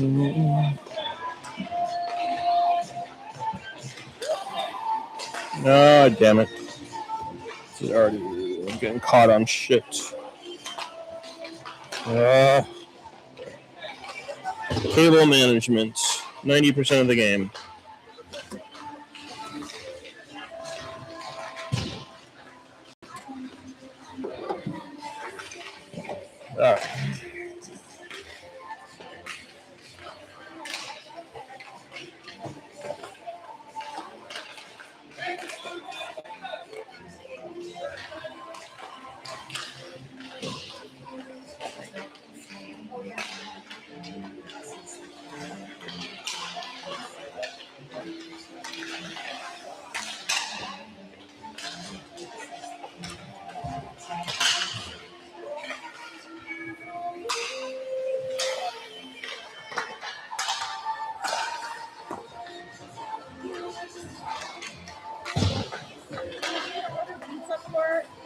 Oh, damn it. This is already getting caught on shit. Cable management. 90% of the game. All right.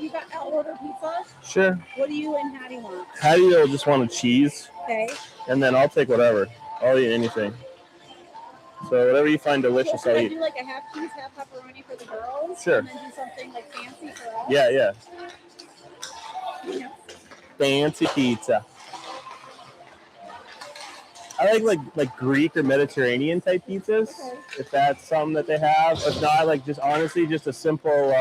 You got order pizza? Sure. What do you and Hattie want? Hattie will just want a cheese. Okay. And then I'll take whatever. I'll eat anything. So whatever you find delicious, I'll eat. Do like a half cheese, half pepperoni for the girls? Sure. And then do something like fancy for us? Yeah. Fancy pizza. I like Greek or Mediterranean type pizzas. Okay. If that's something that they have. If not, like just honestly, just a simple,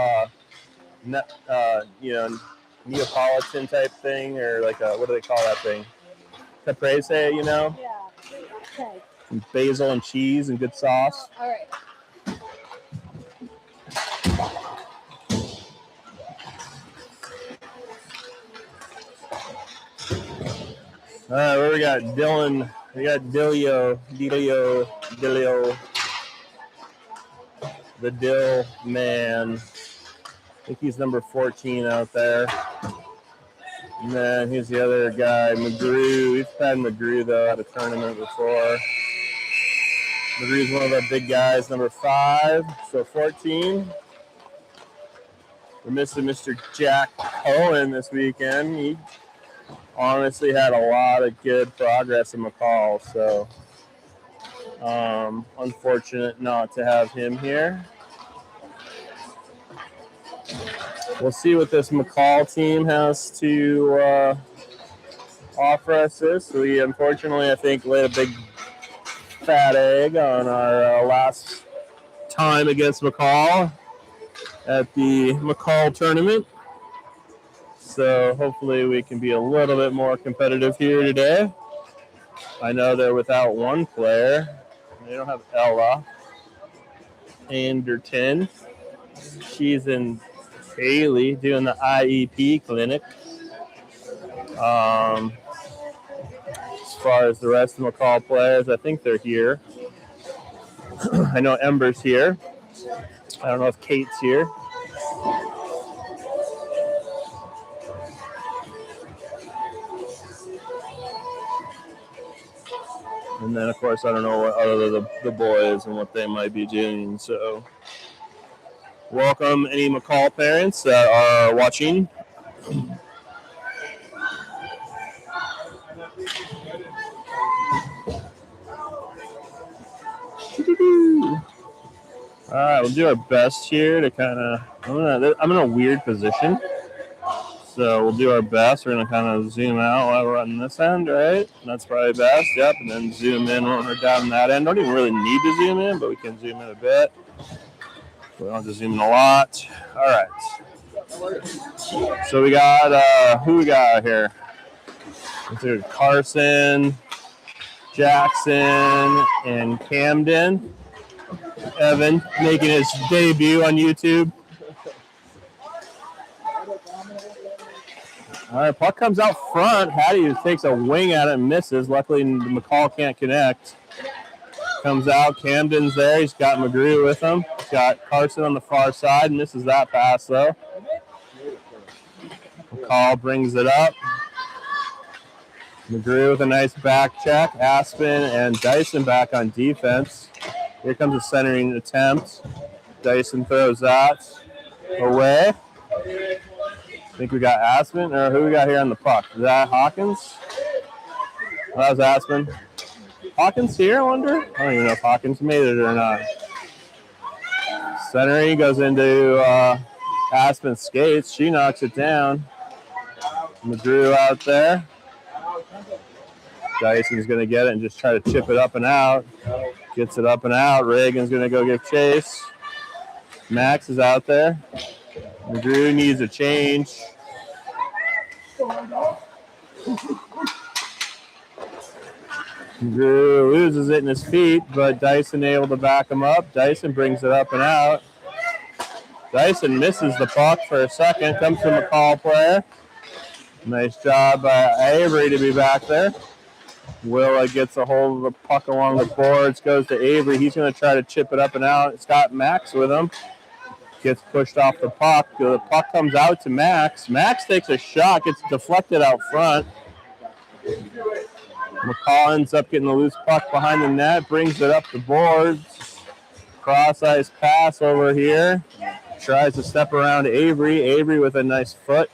Neapolitan type thing, or like what do they call that thing? Caprese, you know? Yeah. Okay. Some basil and cheese and good sauce. All right. All right, what we got? Dylan. We got Dilio. The Dill Man. I think he's number 14 out there. And then here's the other guy, McGrew. We've had McGrew, though, at a tournament before. McGrew's one of our big guys, number 5. So 14. We're missing Mr. Jack Cohen this weekend. He honestly had a lot of good progress in McCall, so unfortunate not to have him here. We'll see what this McCall team has to offer us this. We unfortunately, I think, laid a big fat egg on our last time against McCall at the McCall tournament. So hopefully we can be a little bit more competitive here today. I know they're without one player. They don't have Ella Anderton. She's in Haley doing the IEP clinic. As far as the rest of the McCall players, I think they're here. I know Ember's here. I don't know if Kate's here. And then, of course, I don't know what other the boys and what they might be doing. So, welcome any McCall parents that are watching. All right, we'll do our best here to kind of. I'm in a weird position. So we'll do our best. We're going to kind of zoom out while we're on this end, right? That's probably best. Yep, and then zoom in when we're down that end. Don't even really need to zoom in, but we can zoom in a bit. We don't have to zoom in a lot. All right. So we got, who we got here? Let's do Carson, Jackson, and Camden. Evan making his debut on YouTube. All right, puck comes out front. Hattie takes a wing at it and misses. Luckily, McCall can't connect. Comes out. Camden's there. He's got McGrew with him. He's got Carson on the far side. Misses that pass, though. McCall brings it up. McGrew with a nice back check. Aspen and Dyson back on defense. Here comes a centering attempt. Dyson throws that away. I think we got Aspen, or who we got here on the puck? Is that Hawkins? Oh, that was Aspen. Hawkins here, I wonder? I don't even know if Hawkins made it or not. Centering goes into Aspen skates. She knocks it down. McGrew out there. Dyson's going to get it and just try to chip it up and out. Gets it up and out. Reagan's going to go give chase. Max is out there. McGrew needs a change. McGrew loses it in his feet, but Dyson able to back him up. Dyson brings it up and out. Dyson misses the puck for a second. Comes to McCall player. Nice job by Avery to be back there. Willa gets a hold of the puck along the boards. Goes to Avery. He's going to try to chip it up and out. It's got Max with him. Gets pushed off the puck. The puck comes out to Max. Max takes a shot. Gets deflected out front. McCall ends up getting the loose puck behind the net. Brings it up the boards. Cross-ice pass over here. Tries to step around Avery. Avery with a nice foot.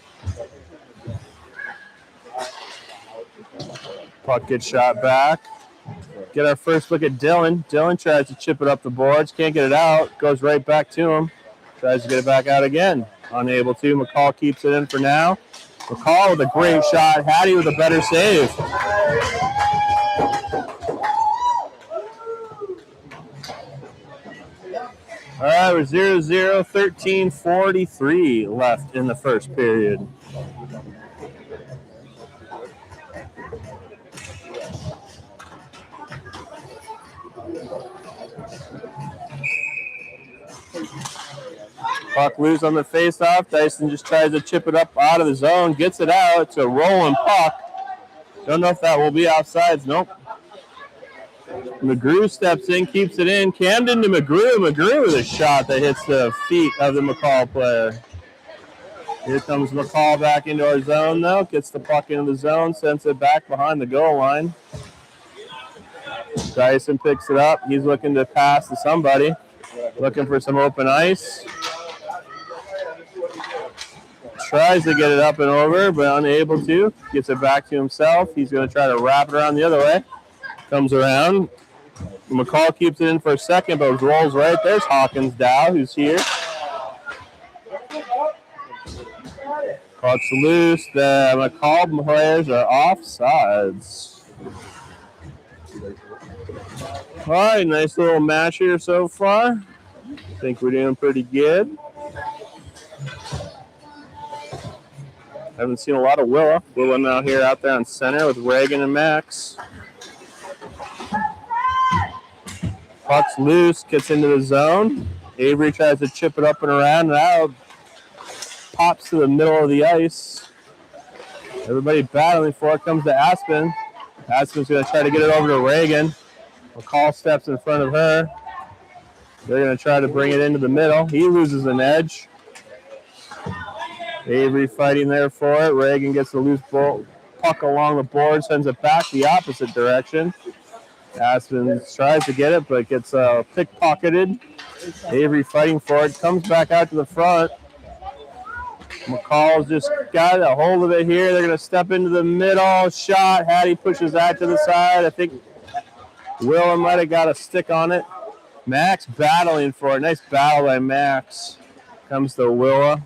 Puck gets shot back. Get our first look at Dylan. Dylan tries to chip it up the boards. Can't get it out. Goes right back to him. Tries to get it back out again. Unable to. McCall keeps it in for now. McCall with a great shot. Hattie with a better save. All right, we're 0-0, 13:43 left in the first period. Puck loose on the faceoff. Dyson just tries to chip it up out of the zone. Gets it out. It's a rolling puck. Don't know if that will be offsides. Nope. McGrew steps in, keeps it in. Camden to McGrew. McGrew with a shot that hits the feet of the McCall player. Here comes McCall back into our zone, though. Gets the puck into the zone, sends it back behind the goal line. Dyson picks it up. He's looking to pass to somebody. Looking for some open ice. Tries to get it up and over, but unable to. Gets it back to himself. He's going to try to wrap it around the other way. Comes around. McCall keeps it in for a second, but rolls right. There's Hawkins Dow, who's here. Puck's loose. The McCall players are offsides. All right, nice little match here so far. I think we're doing pretty good. Haven't seen a lot of Willa. Willa now here out there on center with Reagan and Max. Puck's loose, gets into the zone. Avery tries to chip it up and around and out. Pops to the middle of the ice. Everybody battling for it. Comes to Aspen. Aspen's going to try to get it over to Reagan. McCall steps in front of her. They're going to try to bring it into the middle. He loses an edge. Avery fighting there for it. Reagan gets the loose puck along the board, sends it back the opposite direction. Aspen tries to get it, but gets pickpocketed. Avery fighting for it. Comes back out to the front. McCall's just got a hold of it here. They're going to step into the middle. Shot. Hattie pushes that to the side. I think Willa might have got a stick on it. Max battling for it. Nice battle by Max. Comes to Willa.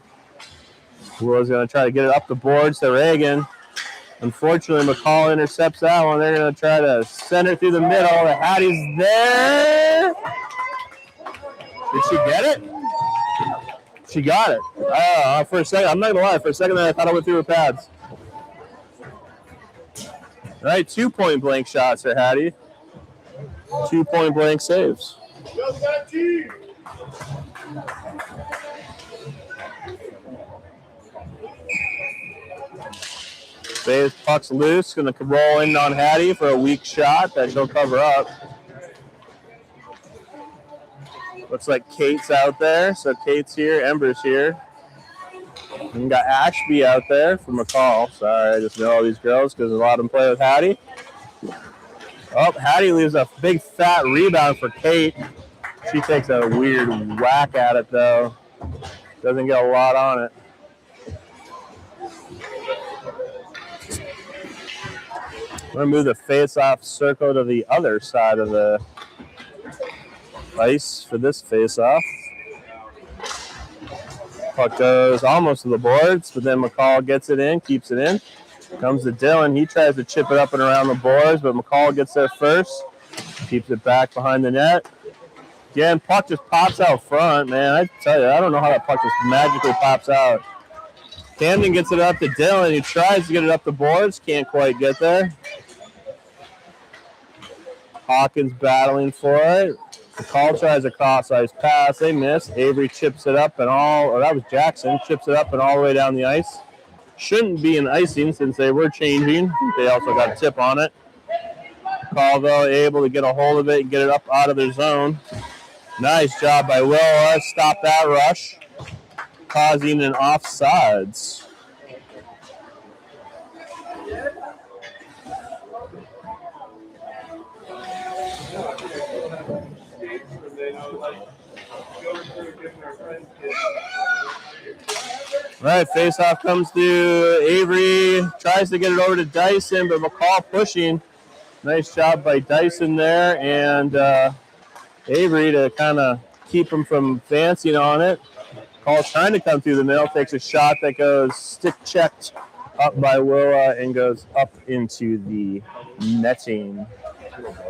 Willa's going to try to get it up the boards to Reagan. Unfortunately, McCall intercepts that one. They're going to try to send it through the middle. The Hattie's there. Did she get it? She got it. For a second, I'm not going to lie. For a second, I thought I went through her pads. All right, 2 point blank shots for Hattie. 2 point blank saves. Saves, puck's loose. Going to roll in on Hattie for a weak shot that she'll cover up. Looks like Kate's out there. So Kate's here. Ember's here. And we got Ashby out there for McCall. Sorry, I just know all these girls because a lot of them play with Hattie. Oh, Hattie leaves a big fat rebound for Kate. She takes a weird whack at it, though. Doesn't get a lot on it. We're going to move the face-off circle to the other side of the ice for this face-off. Puck goes almost to the boards, but then McCall gets it in, keeps it in. Comes to Dylan. He tries to chip it up and around the boards, but McCall gets there first. Keeps it back behind the net. Again, puck just pops out front, man. I tell you, I don't know how that puck just magically pops out. Camden gets it up to Dylan. He tries to get it up the boards. Can't quite get there. Hawkins battling for it. McCall tries a cross-ice pass. They miss. Avery chips it up and all, or that was Jackson, chips it up and all the way down the ice. Shouldn't be an icing since they were changing. They also got a tip on it. McCall, though, able to get a hold of it and get it up out of their zone. Nice job by Will. Stop that rush, causing an offsides. All right, face-off comes to Avery. Tries to get it over to Dyson, but McCall pushing. Nice job by Dyson there, and Avery to kind of keep him from fancying on it. McCall trying to come through the middle, takes a shot that goes stick-checked up by Willa and goes up into the netting.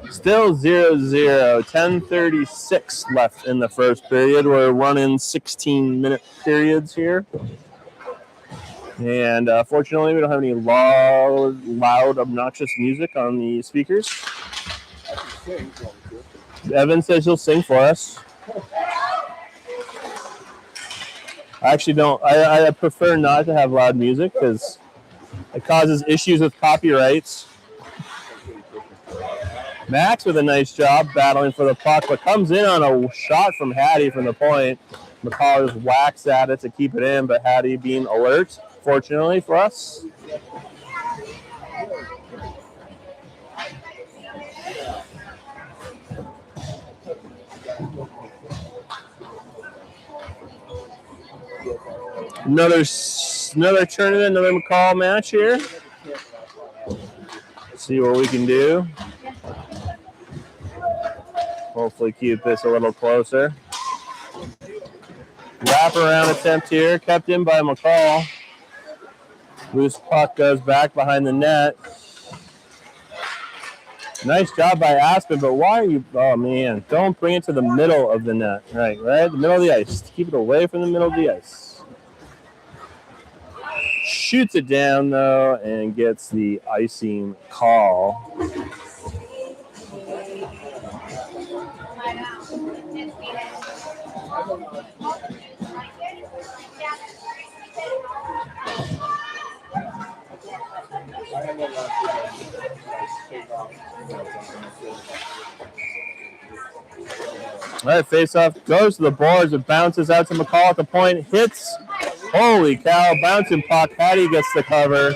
Still 0-0, 10:36 left in the first period. We're running 16-minute periods here. And fortunately, we don't have any loud, obnoxious music on the speakers. Evan says he'll sing for us. I actually don't. I prefer not to have loud music because it causes issues with copyrights. Max with a nice job battling for the puck, but comes in on a shot from Hattie from the point. McCall just whacks at it to keep it in, but Hattie being alert, fortunately for us. Another tournament, another McCall match here. Let's see what we can do. Hopefully keep this a little closer. Wraparound attempt here, kept in by McCall. Loose puck goes back behind the net. Nice job by Aspen, but why are you, oh man, don't bring it to the middle of the net. Right, the middle of the ice. Keep it away from the middle of the ice. Shoots it down though and gets the icing call. All right, face-off goes to the boards. It bounces out to McCall at the point. Hits. Holy cow. Bouncing puck. Hattie gets the cover.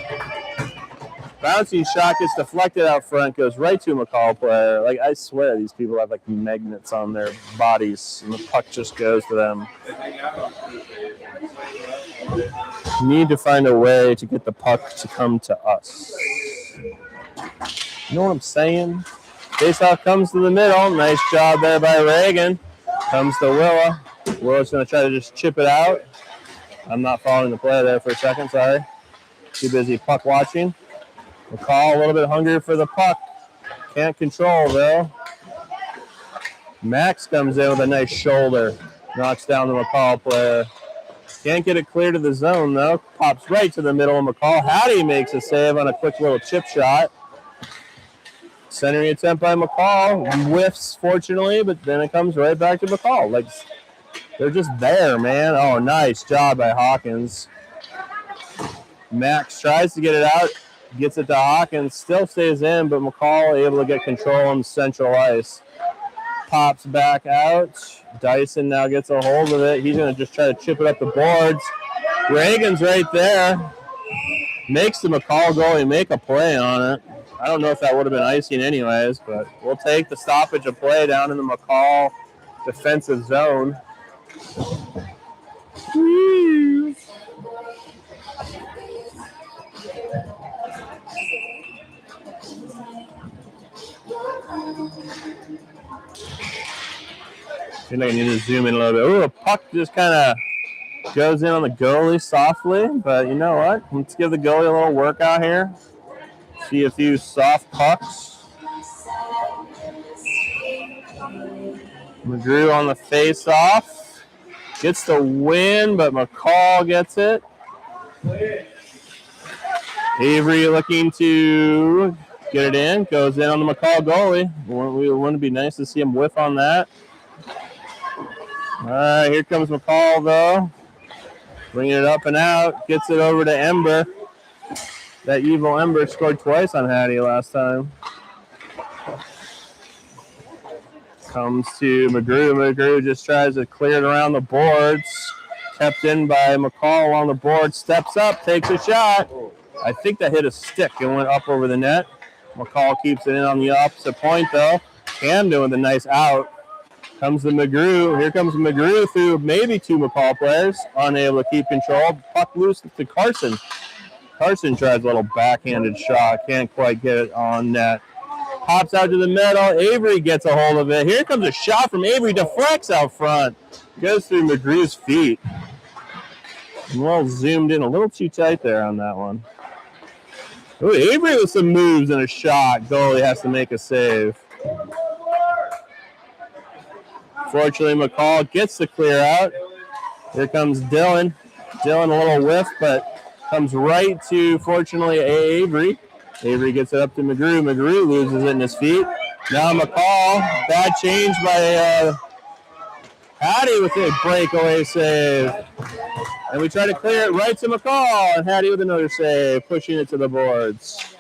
Bouncing shot gets deflected out front. Goes right to a McCall player. Like, I swear these people have, like, magnets on their bodies. And the puck just goes to them. Need to find a way to get the puck to come to us. You know what I'm saying? Faceoff comes to the middle. Nice job there by Reagan. Comes to Willa. Willa's going to try to just chip it out. I'm not following the play there for a second. Sorry. Too busy puck watching. McCall a little bit hungry for the puck. Can't control, though. Max comes in with a nice shoulder. Knocks down the McCall player. Can't get it clear to the zone, though. Pops right to the middle of McCall. Hattie makes a save on a quick little chip shot. Centering attempt by McCall. Whiffs, fortunately, but then it comes right back to McCall. Like, they're just there, man. Oh, nice job by Hawkins. Max tries to get it out. Gets it to Hawkins. Still stays in, but McCall able to get control on the central ice. Pops back out. Dyson now gets a hold of it. He's going to just try to chip it up the boards. Reagan's right there. Makes the McCall goalie make a play on it. I don't know if that would have been icing anyways, but we'll take the stoppage of play down in the McCall defensive zone. Woo. I think I need to zoom in a little bit. Ooh, a puck just kind of goes in on the goalie softly, but you know what? Let's give the goalie a little workout here. See a few soft pucks. McGrew on the face-off. Gets the win, but McCall gets it. Avery looking to get it in. Goes in on the McCall goalie. Wouldn't it be nice to see him whiff on that? All right, here comes McCall, though. Bringing it up and out. Gets it over to Ember. That evil Ember scored twice on Hattie last time. Comes to McGrew. McGrew just tries to clear it around the boards. Kept in by McCall on the board. Steps up, takes a shot. I think that hit a stick and went up over the net. McCall keeps it in on the opposite point, though. Camden with a nice out. Comes to McGrew. Here comes McGrew through maybe two McCall players. Unable to keep control. Puck loose to Carson. Carson tries a little backhanded shot. Can't quite get it on net. Hops out to the middle. Avery gets a hold of it. Here comes a shot from Avery. Deflects out front. Goes through McGrew's feet. Well, zoomed in a little too tight there on that one. Ooh, Avery with some moves and a shot. Goalie has to make a save. Fortunately, McCall gets the clear out. Here comes Dylan. Dylan a little whiff, but comes right to, fortunately, Avery. Avery gets it up to McGrew. McGrew loses it in his feet. Now McCall. Bad change by Hattie with a breakaway save. And we try to clear it right to McCall. And Hattie with another save, pushing it to the boards.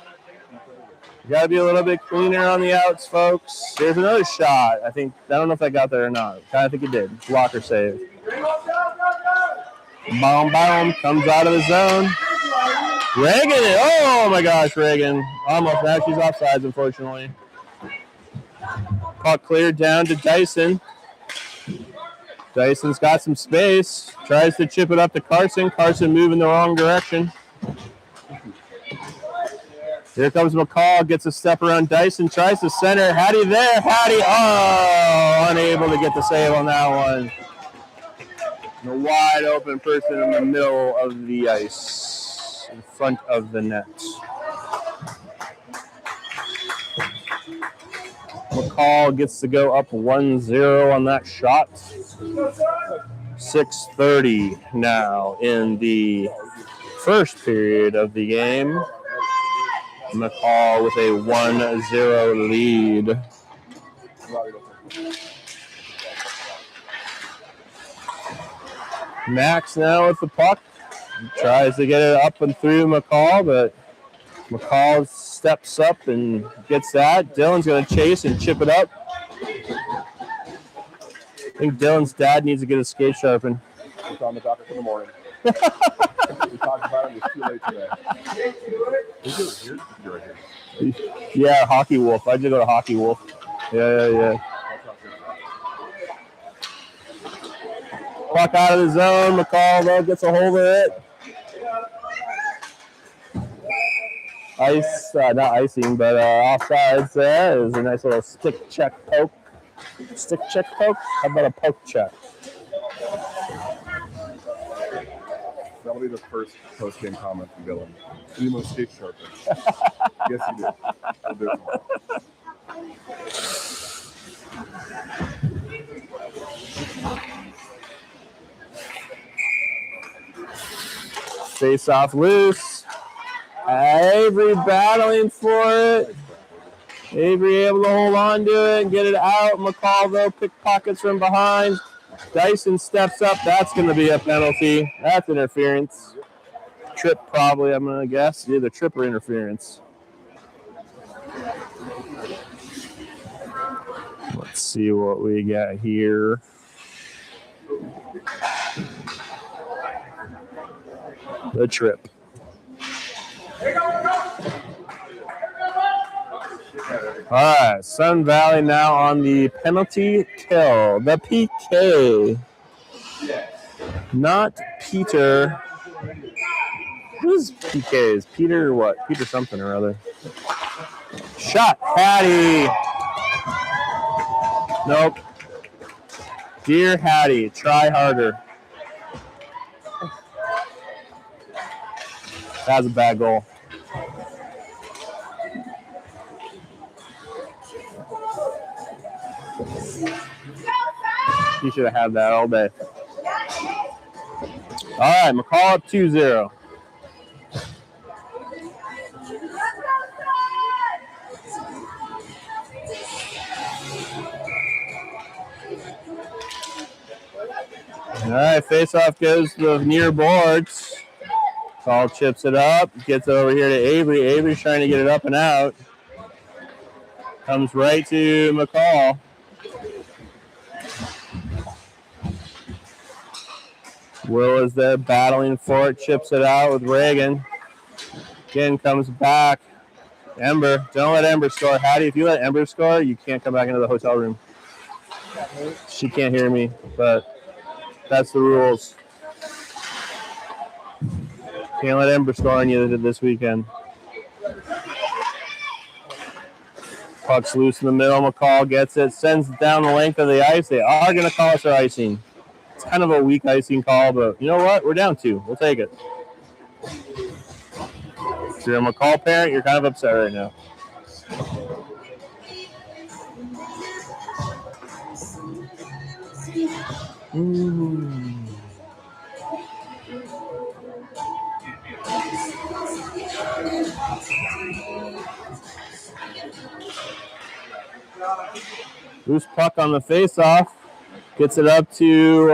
You got to be a little bit cleaner on the outs, folks. Here's another shot. I don't know if that got there or not. I think it did. Blocker save. Boom, boom. Comes out of the zone. Reagan. Oh, my gosh, Reagan. Almost. Now she's offsides, unfortunately. Puck cleared down to Dyson. Dyson's got some space. Tries to chip it up to Carson. Carson moving the wrong direction. Here comes McCall. Gets a step around Dyson. Tries to center. Hattie there. Hattie. Oh, unable to get the save on that one. The wide open person in the middle of the ice. In front of the net. McCall gets to go up 1-0 on that shot. 6:30 now in the first period of the game. McCall with a 1-0 lead. Max now with the puck. Tries to get it up and through McCall, but McCall steps up and gets that. Dylan's going to chase and chip it up. I think Dylan's dad needs to get his skate sharpened. It's on the docket for the morning. We talked about it. It's too late today. You're right here. Yeah, Hockey Wolf. I did go to Hockey Wolf. Yeah. Puck out of the zone. McCall, though, gets a hold of it. Ice, not icing, but offsides there. It was a nice little stick check poke. Stick check poke? How about a poke check? That'll be the first post-game comment from Dylan. Emo skate sharpen. Yes, you did. We'll do it tomorrow. Face off loose. Avery battling for it. Avery able to hold on to it and get it out. McCall, though, pickpockets from behind. Dyson steps up. That's going to be a penalty. That's interference. Trip, probably, I'm going to guess. Either trip or interference. Let's see what we got here. The trip. All right, Sun Valley now on the penalty kill. The PK. Not Peter. Who's PK? Is Peter what? Peter something or other. Shot, Hattie. Nope. Dear Hattie, try harder. That was a bad goal. He should have had that all day. All right, McCall up 2-0. All right, face-off goes to the near boards. Call chips it up, gets it over here to Avery. Avery's trying to get it up and out. Comes right to McCall. Will is there battling for it, chips it out with Reagan. Again, comes back. Ember, don't let Ember score. Hattie, if you let Ember score, you can't come back into the hotel room. She can't hear me, but that's the rules. Can't let Ember score on you this weekend. Puck's loose in the middle. McCall gets it, sends it down the length of the ice. They are going to call us our icing. It's kind of a weak icing call, but you know what? We're down 2. We'll take it. If you're a McCall parent, you're kind of upset right now. Loose puck on the face-off. Gets it up to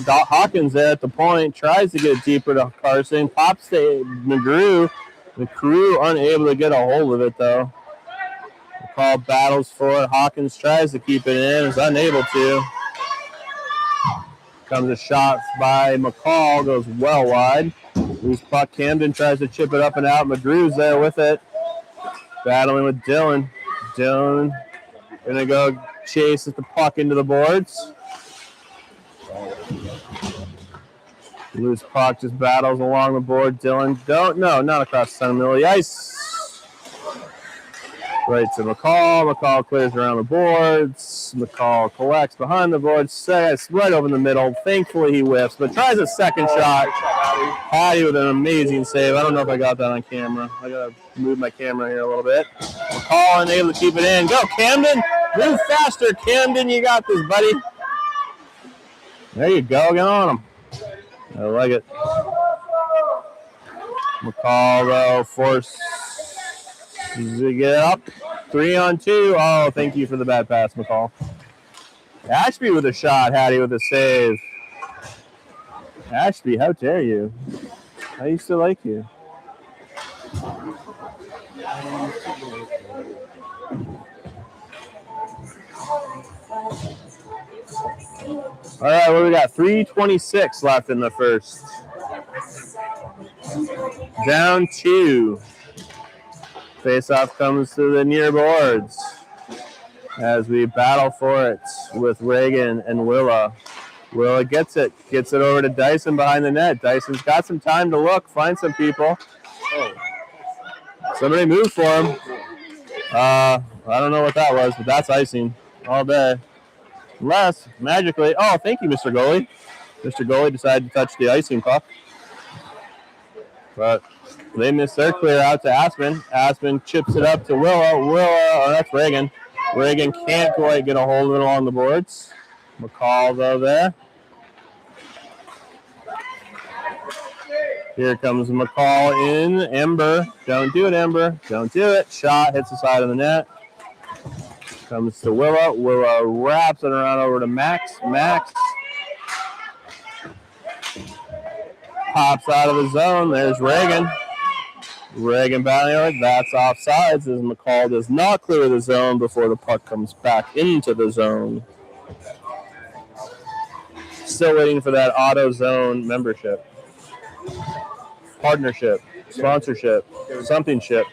Hawkins there at the point. Tries to get it deeper to Carson. Pops to McGrew. McGrew unable to get a hold of it, though. McCall battles for it. Hawkins tries to keep it in. Is unable to. Comes a shot by McCall. Goes well wide. Loose puck. Camden tries to chip it up and out. McGrew's there with it. Battling with Dylan. Dylan going to go chase the puck into the boards. Loose puck just battles along the board. Dylan, not across the center middle of the ice. Right to McCall. McCall clears around the boards. McCall collects behind the boards. Says right over the middle. Thankfully he whiffs, but tries a second shot. Hattie with an amazing save. I don't know if I got that on camera. I gotta move my camera here a little bit. McCall unable to keep it in. Go Camden! Move faster, Camden. You got this, buddy. There you go. Get on him. I like it. McCall, though, forces to get up. 3-on-2. Oh, thank you for the bad pass, McCall. Ashby with a shot. Hattie with a save. Ashby, how dare you? I used to like you. All right, what do we got? 3:26 left in the first. Down 2. Face-off comes to the near boards as we battle for it with Reagan and Willa. Willa gets it over to Dyson behind the net. Dyson's got some time to look, find some people. Somebody move for him. I don't know what that was, but that's icing all day. Unless, magically, oh, thank you, Mr. Goalie. Mr. Goalie decided to touch the icing puck. But they missed their clear out to Aspen. Aspen chips it up to Willa, that's Reagan. Reagan can't quite get a hold of it along the boards. McCall, though, there. Here comes McCall in. Ember. Don't do it, Ember. Don't do it. Shot hits the side of the net. Comes to Willa. Willa wraps it around over to Max. Max pops out of the zone. There's Reagan. Reagan battling. That's offsides as McCall does not clear the zone before the puck comes back into the zone. Still waiting for that auto zone membership. Partnership. Sponsorship. Something ship.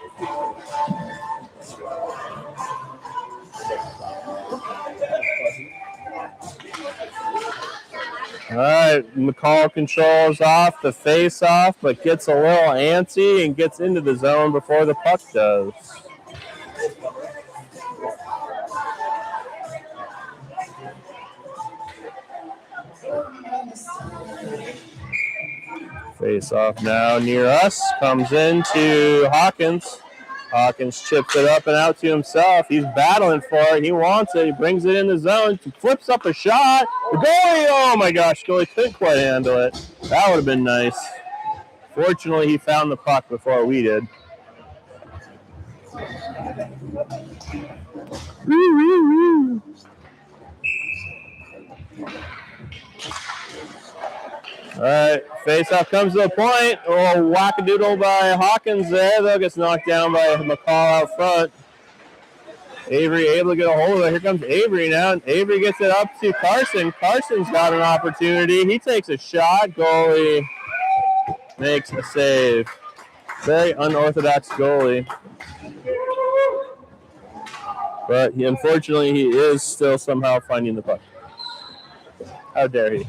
All right, McCall controls off the face-off, but gets a little antsy and gets into the zone before the puck does. Face off now near us. Comes into Hawkins. Hawkins chips it up and out to himself. He's battling for it. He wants it. He brings it in the zone. Flips up a shot. The goalie, oh my gosh, goalie couldn't quite handle it. That would have been nice. Fortunately, he found the puck before we did. Woo, woo, woo. All right, face-off comes to a point. Oh, whack-a-doodle by Hawkins there, though. Gets knocked down by McCall out front. Avery able to get a hold of it. Here comes Avery now, and Avery gets it up to Carson. Carson's got an opportunity. He takes a shot. Goalie makes a save. Very unorthodox goalie. But unfortunately, he is still somehow finding the puck. How dare he?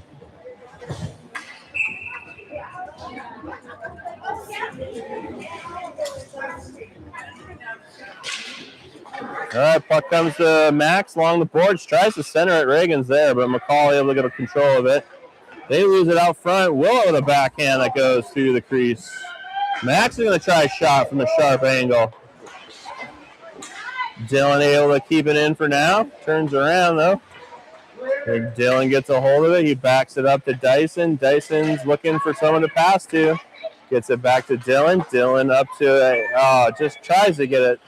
All right, puck comes to Max along the boards. Tries to center it. Reagan's there, but McCall able to get a control of it. They lose it out front. Willow with a backhand that goes through the crease. Max is going to try a shot from a sharp angle. Dylan able to keep it in for now. Turns around, though. And Dylan gets a hold of it. He backs it up to Dyson. Dyson's looking for someone to pass to. Gets it back to Dylan. Dylan up to just tries to get it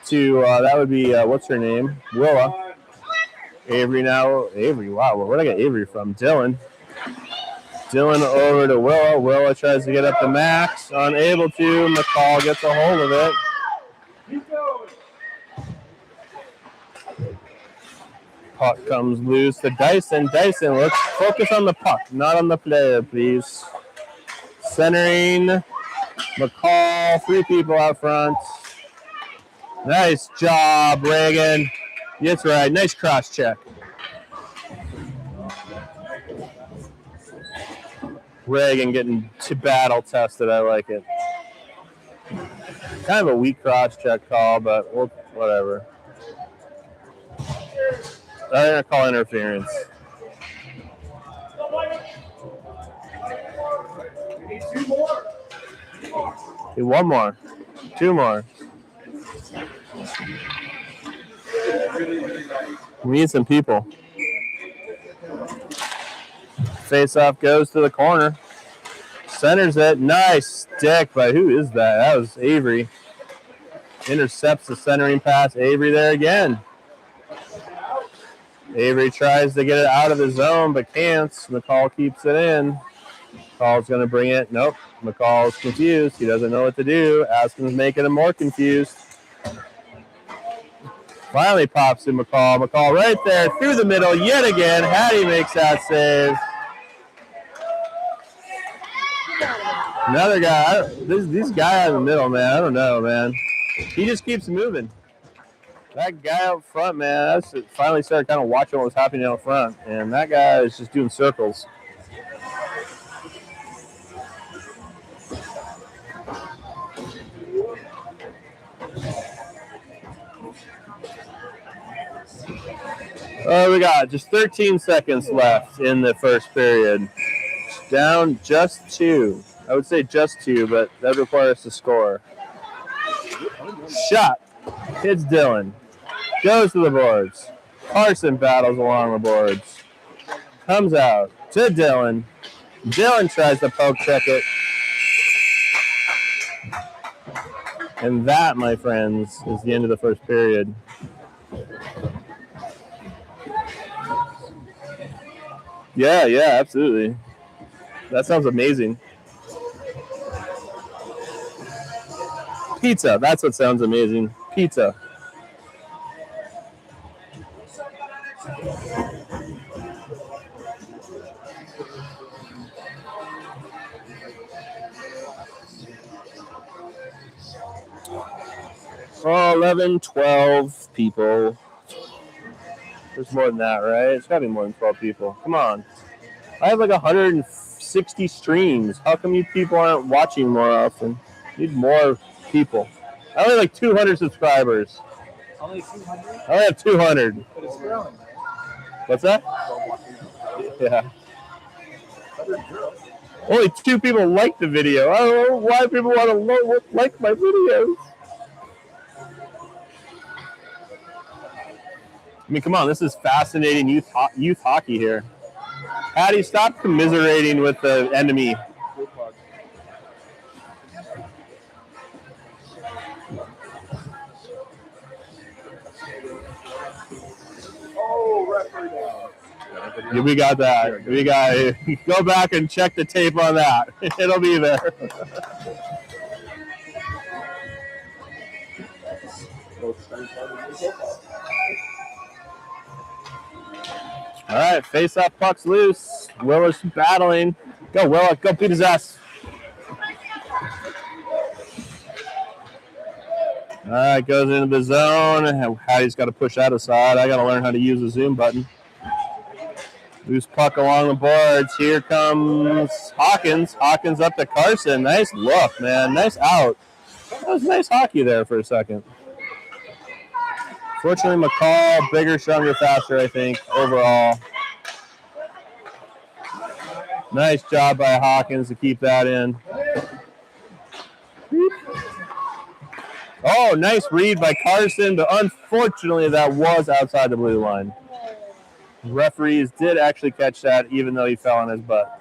to, that would be, what's her name? Willa. Avery now. Avery, wow. Where did I get Avery from? Dylan. Dylan over to Willa. Willa tries to get up to Max. Unable to. McCall gets a hold of it. Puck comes loose to Dyson. Dyson, let's focus on the puck, not on the player, please. Centering. McCall, 3 people out front. Nice job, Reagan. That's right. Nice cross check. Reagan getting to battle tested. I like it. Kind of a weak cross check call, but whatever. I'm going to call interference. Need 1 more. 2 more. We need some people. Face-off goes to the corner. Centers it. Nice stick, but who is that? That was Avery. Intercepts the centering pass. Avery there again. Avery tries to get it out of the zone, but can't. McCall keeps it in. McCall's going to bring it. Nope. McCall's confused. He doesn't know what to do. Aspen's making him more confused. Finally pops to McCall. McCall right there through the middle yet again. Hattie makes that save. Another guy. This guy in the middle, man. I don't know, man. He just keeps moving. That guy out front, man, I finally started kind of watching what was happening out front, and that guy is just doing circles. Oh, we got just 13 seconds left in the first period. Down just 2. I would say just 2, but that requires us to score. Shot. Hits Dylan. Goes to the boards. Carson battles along the boards. Comes out to Dylan. Dylan tries to poke check it. And that, my friends, is the end of the first period. Yeah, absolutely. That sounds amazing. Pizza, that's what sounds amazing. Pizza. Oh, 11, 12 people. There's more than that, right? It's got to be more than 12 people. Come on. I have like 160 streams. How come you people aren't watching more often? Need more people. I only have like 200 subscribers. Only 200? I only have 200. But it's growing. What's that? Yeah. Only 2 people like the video. I don't know why people want to like my videos. I mean, come on, this is fascinating youth hockey here. Patty, stop commiserating with the enemy. Oh, referee down. Yeah, we got that. We got it. Go back and check the tape on that. It'll be there. All right, face-off puck's loose. Willa's battling. Go, Willa. Go beat his ass. All right, goes into the zone. Hattie's got to push that aside. I got to learn how to use the zoom button. Loose puck along the boards. Here comes Hawkins. Hawkins up to Carson. Nice look, man. Nice out. That was nice hockey there for a second. Fortunately, McCall, bigger, stronger, faster, I think, overall. Nice job by Hawkins to keep that in. Oh, nice read by Carson, but unfortunately that was outside the blue line. Referees did actually catch that, even though he fell on his butt.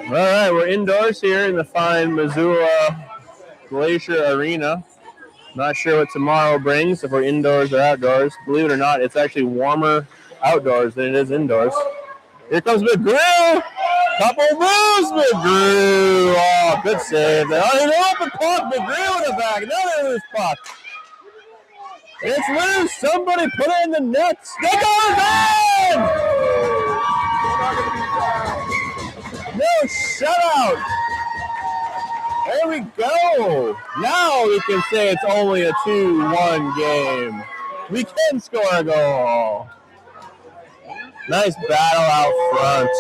All right, we're indoors here in the fine Missoula Glacier Arena. Not sure what tomorrow brings, if we're indoors or outdoors. Believe it or not, it's actually warmer outdoors than it is indoors. Here comes McGrew. Couple moves, McGrew. Oh, good save. Oh, an open puck. McGrew in the back. Another loose puck. It's loose. Somebody put it in the net. They go in! No shutout. There we go. Now we can say it's only a 2-1 game. We can score a goal. Nice battle out front.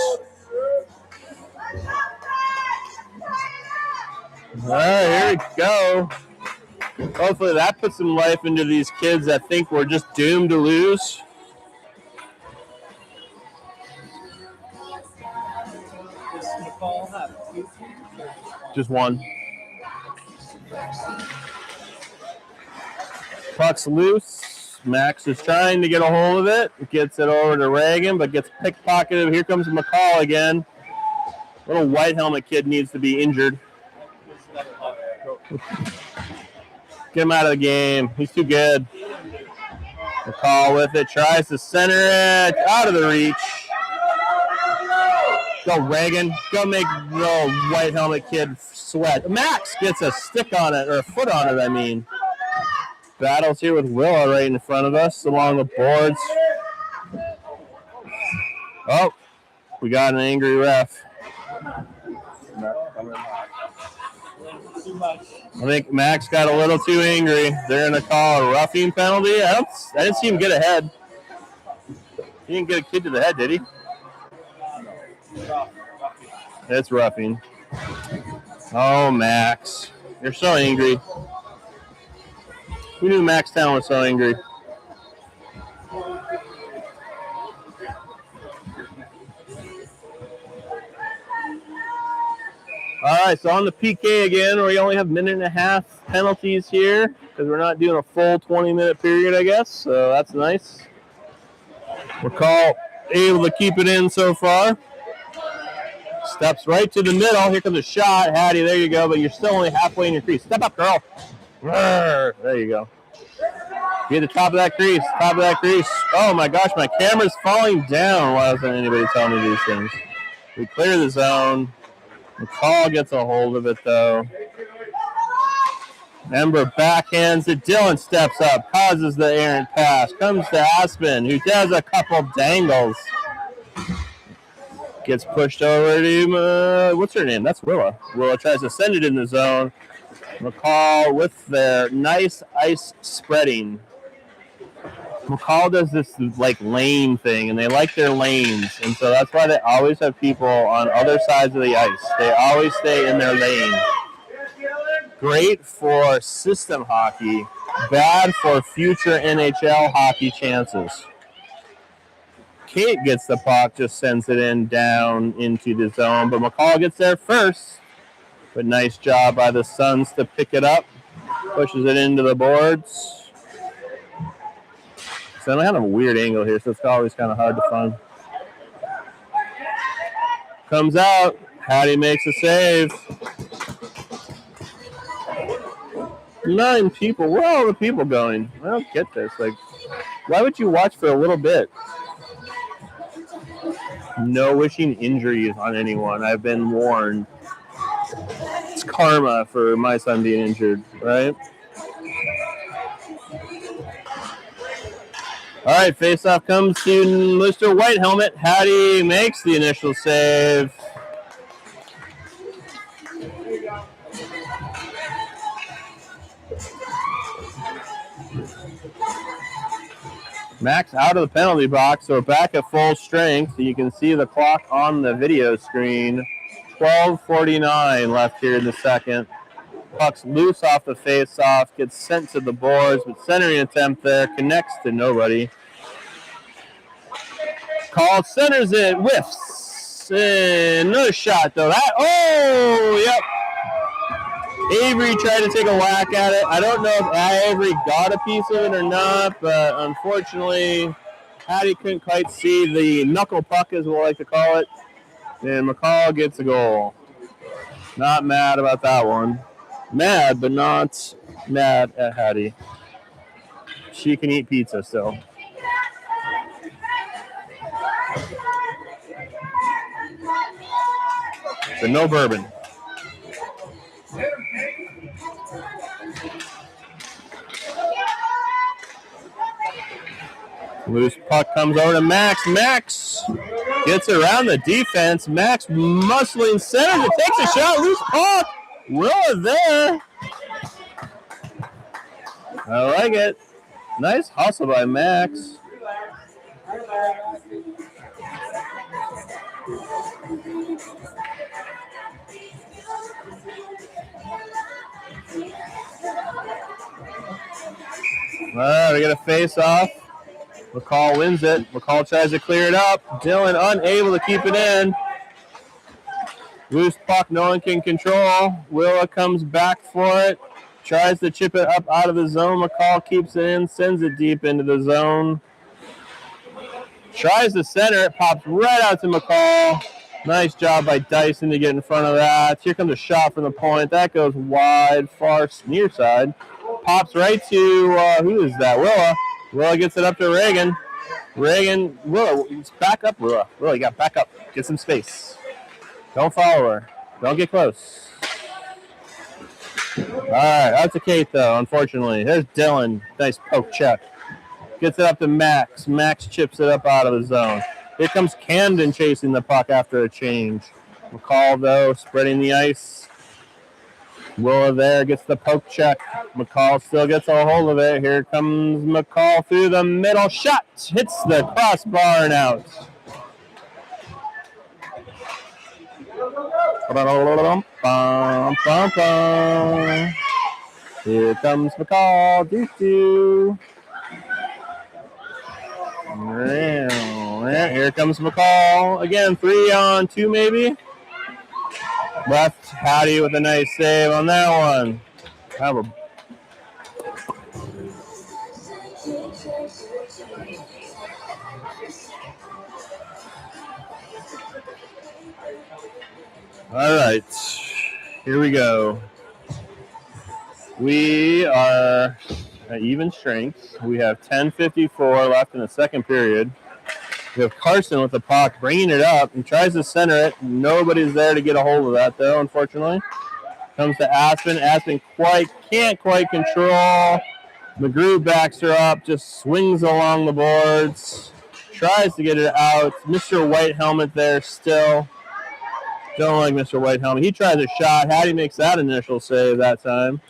All right, here we go. Hopefully that puts some life into these kids that think we're just doomed to lose. Just one. Puck's loose. Max is trying to get a hold of it. Gets it over to Reagan, but gets pickpocketed. Here comes McCall again. Little white helmet kid needs to be injured. Get him out of the game. He's too good. McCall with it. Tries to center it. Out of the reach. Go, Reagan. Go make the white helmet kid sweat. Max gets a stick on it, or a foot on it, I mean. Battles here with Willa right in front of us along the boards. Oh, we got an angry ref. I think Max got a little too angry. They're going to call a roughing penalty. I didn't see him get a head. He didn't get a kid to the head, did he? It's roughing. Oh, Max. You're so angry. Who knew Max Town was so angry? All right, so on the PK again, we only have 1.5 minute penalties here because we're not doing a full 20-minute period, I guess. So that's nice. McCall able to keep it in so far. Steps right to the middle. Here comes a shot. Hattie, there you go, but you're still only halfway in your crease. Step up, girl. There you go. Be at the top of that crease. Top of that crease. Oh, my gosh, my camera's falling down. Why doesn't anybody tell me these things? We clear the zone. McCall gets a hold of it, though. Ember backhands it. Dylan steps up, causes the errant pass. Comes to Aspen, who does a couple dangles. Gets pushed over to, what's her name? That's Willa. Willa tries to send it in the zone. McCall with their nice ice spreading. McCall does this like lane thing, and they like their lanes, and so that's why they always have people on other sides of the ice. They always stay in their lane. Great for system hockey, bad for future NHL hockey chances. Kate gets the puck, just sends it in down into the zone, but McCall gets there first. But nice job by the Suns to pick it up, pushes it into the boards. So I have a weird angle here, so it's always kind of hard to find. Comes out, Hattie makes a save. 9 people. Where are all the people going? I don't get this. Like, why would you watch for a little bit? No wishing injuries on anyone. I've been warned. It's karma for my son being injured, right? All right, face-off comes to Mr. White Helmet. Hattie makes the initial save. Max out of the penalty box, so we're back at full strength. You can see the clock on the video screen. 12:49 left here in the second. Puck's loose off the face-off, gets sent to the boards, but centering attempt there connects to nobody. Call centers it, whiffs. Another shot though. Yep. Avery tried to take a whack at it. I don't know if Avery got a piece of it or not, but unfortunately, Hattie couldn't quite see the knuckle puck, as we like to call it. And McCall gets a goal. Not mad about that one. Mad, but not mad at Hattie. She can eat pizza still. But no bourbon. Loose puck comes over to Max. Max gets around the defense. Max muscling center. It takes a shot. Loose puck. Willa there. I like it. Nice hustle by Max. All right, we got a face-off. McCall wins it. McCall tries to clear it up. Dylan unable to keep it in. Loose puck, no one can control. Willa comes back for it. Tries to chip it up out of the zone. McCall keeps it in, sends it deep into the zone. Tries to center it, pops right out to McCall. Nice job by Dyson to get in front of that. Here comes a shot from the point. That goes wide, far near side. Pops right to, who is that? Willa. Willa gets it up to Reagan. Willa, back up, Willa. Willa, you got back up. Get some space. Don't follow her. Don't get close. All right, that's a Kate, though, unfortunately. There's Dylan. Nice poke check. Gets it up to Max. Max chips it up out of the zone. Here comes Camden chasing the puck after a change. McCall, though, spreading the ice. Willa there gets the poke check. McCall still gets a hold of it. Here comes McCall through the middle. Shot hits the crossbar and out. Here comes McCall. Doo-doo. Here comes McCall. Again, 3-on-2 maybe. Left Hattie with a nice save on that one. All right, here we go. We are at even strength. We have 10:54 left in the second period. We have Carson with the puck, bringing it up and tries to center it. Nobody's there to get a hold of that, though, unfortunately. Comes to Aspen. Aspen can't quite control. McGrew backs her up, just swings along the boards. Tries to get it out. Mr. White Helmet there still. Don't like Mr. White Helmet. He tries a shot. Hattie makes that initial save that time.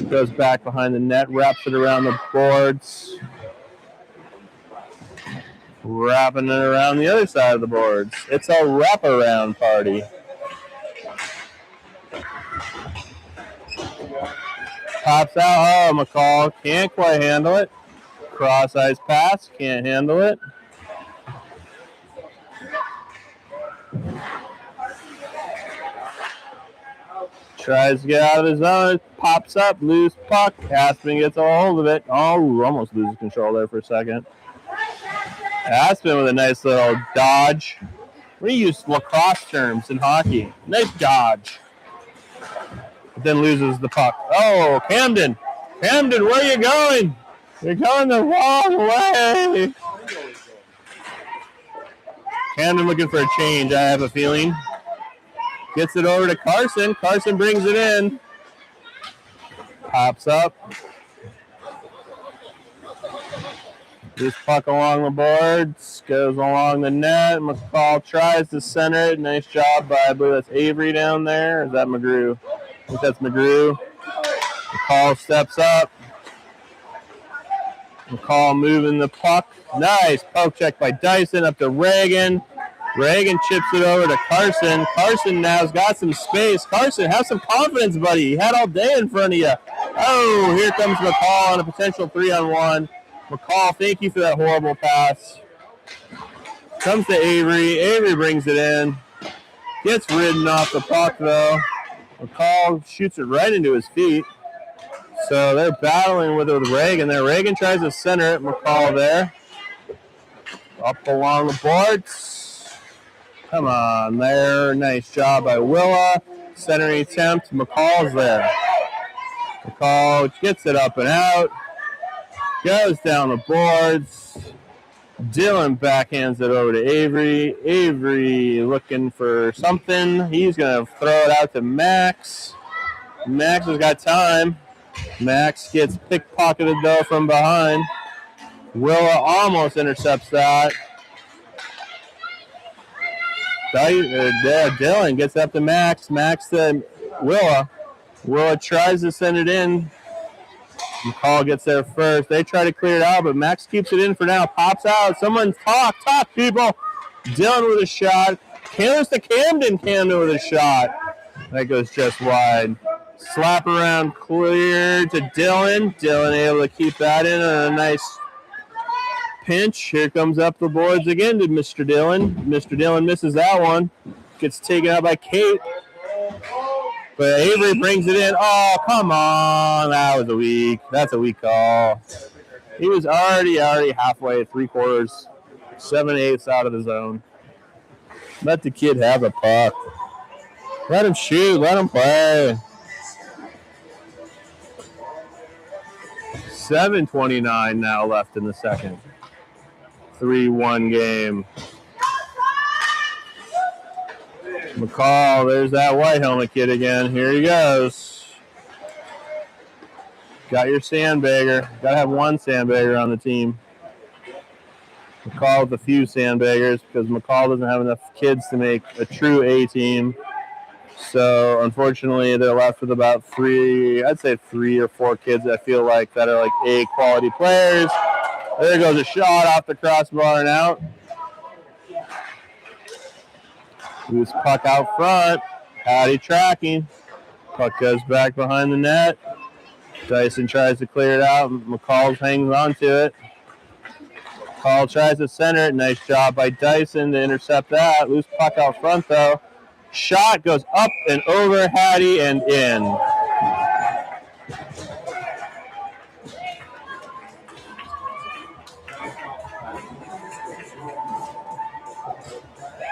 Goes back behind the net, wraps it around the boards. Wrapping it around the other side of the boards. It's a wraparound party. Pops out. Oh, McCall can't quite handle it. Cross-ice pass. Can't handle it. Tries to get out of his zone. Pops up. Loose puck. Aspen gets a hold of it. Oh, almost loses control there for a second. Aspen with a nice little dodge. We use lacrosse terms in hockey. Nice dodge. But then loses the puck. Oh, Camden. Camden, where are you going? You're going the wrong way. Camden looking for a change, I have a feeling. Gets it over to Carson. Carson brings it in. Pops up. This puck along the boards. Goes along the net. McCall tries to center it. Nice job by, I believe that's Avery down there. Or is that McGrew? I think that's McGrew. McCall steps up. McCall moving the puck. Nice poke check by Dyson up to Reagan. Reagan chips it over to Carson. Carson now's got some space. Carson, have some confidence, buddy. You had all day in front of you. Oh, here comes McCall on a potential 3-on-1. McCall, thank you for that horrible pass. Comes to Avery. Avery brings it in. Gets ridden off the puck, though. McCall shoots it right into his feet. So they're battling with Reagan there. Reagan tries to center it. McCall there. Up along the boards. Come on there. Nice job by Willa. Centering attempt. McCall's there. McCall gets it up and out. Goes down the boards. Dylan backhands it over to Avery. Avery looking for something. He's going to throw it out to Max. Max has got time. Max gets pickpocketed, though, from behind. Willa almost intercepts that. Dylan gets up to Max. Max to Willa. Willa tries to send it in. McCall gets there first. They try to clear it out, but Max keeps it in for now. Pops out. Someone talk, people. Dylan with a shot. Cameras to Camden. Camden with a shot. That goes just wide. Slap around clear to Dylan. Dylan able to keep that in on a nice pinch. Here comes up the boards again to Mr. Dylan. Mr. Dylan misses that one. Gets taken out by Kate. But Avery brings it in. Oh, come on. That was a weak. That's a weak call. He was already halfway, 3/4, 7/8 out of the zone. Let the kid have a puck. Let him shoot. Let him play. 7:29 now left in the second. 3-1 game. McCall, there's that white helmet kid again. Here he goes. Got your sandbagger. Got to have one sandbagger on the team. McCall with a few sandbaggers because McCall doesn't have enough kids to make a true A team. So, unfortunately, they're left with about 3 or 4 kids I feel like that are like A quality players. There goes a shot off the crossbar and out. Loose puck out front. Patty tracking. Puck goes back behind the net. Dyson tries to clear it out. McCall hangs on to it. McCall tries to center it. Nice job by Dyson to intercept that. Loose puck out front, though. Shot goes up and over Hattie and in.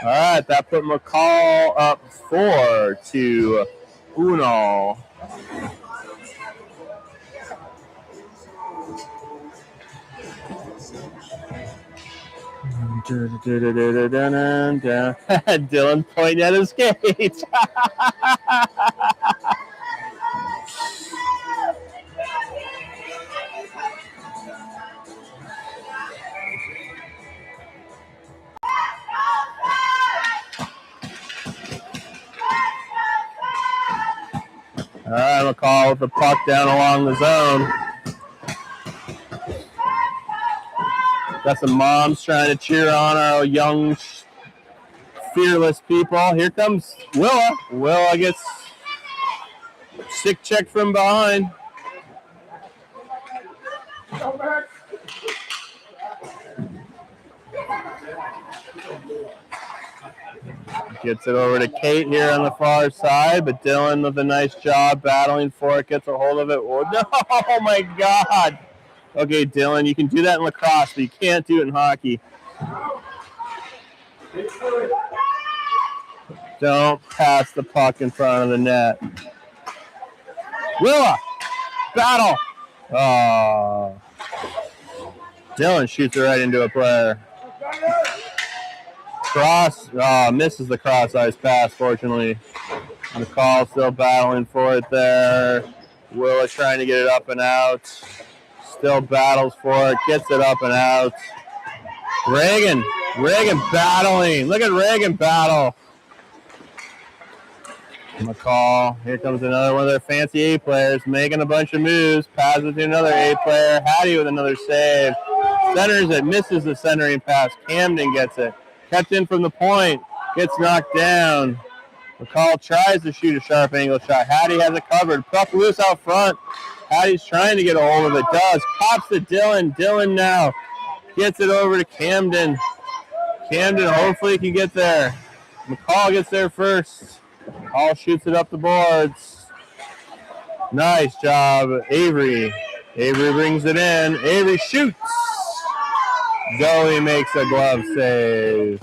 All right, that put McCall up 4-1. Dylan pointing at his skates. All right, McCall with the puck down along the zone. Got some moms trying to cheer on our young, fearless people. Here comes Willa. Willa gets stick checked from behind. Gets it over to Kate here on the far side, but Dylan with a nice job battling for it, gets a hold of it. Oh, no, oh my God. Okay, Dylan, you can do that in lacrosse, but you can't do it in hockey. Don't pass the puck in front of the net. Willa, battle. Oh. Dylan shoots it right into a player. Cross, misses the cross ice pass, fortunately. McCall still battling for it there. Willa trying to get it up and out. Still battles for it, gets it up and out. Reagan battling. Look at Reagan battle. McCall, here comes another one of their fancy A players, making a bunch of moves, passes it to another A player. Hattie with another save. Centers it, misses the centering pass. Camden gets it. Kept in from the point, gets knocked down. McCall tries to shoot a sharp angle shot. Hattie has it covered. Puck loose out front. Hattie's trying to get a hold of it. Does. Pops to Dylan. Dylan now gets it over to Camden. Camden hopefully can get there. McCall gets there first. McCall shoots it up the boards. Nice job, Avery. Avery brings it in. Avery shoots. Zoe makes a glove save.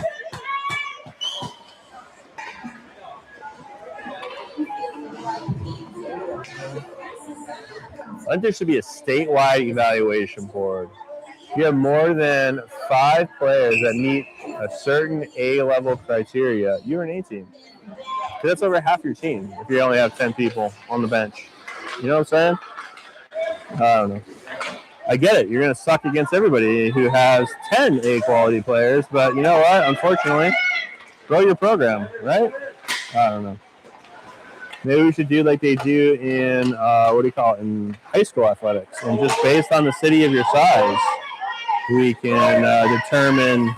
I think there should be a statewide evaluation board. If you have more than 5 players that meet a certain A-level criteria, you're an A team. Because that's over half your team if you only have 10 people on the bench. You know what I'm saying? I don't know. I get it. You're going to suck against everybody who has 10 A-quality players, but you know what? Unfortunately, grow your program, right? I don't know. Maybe we should do like they do in, in high school athletics. And just based on the city of your size, we can determine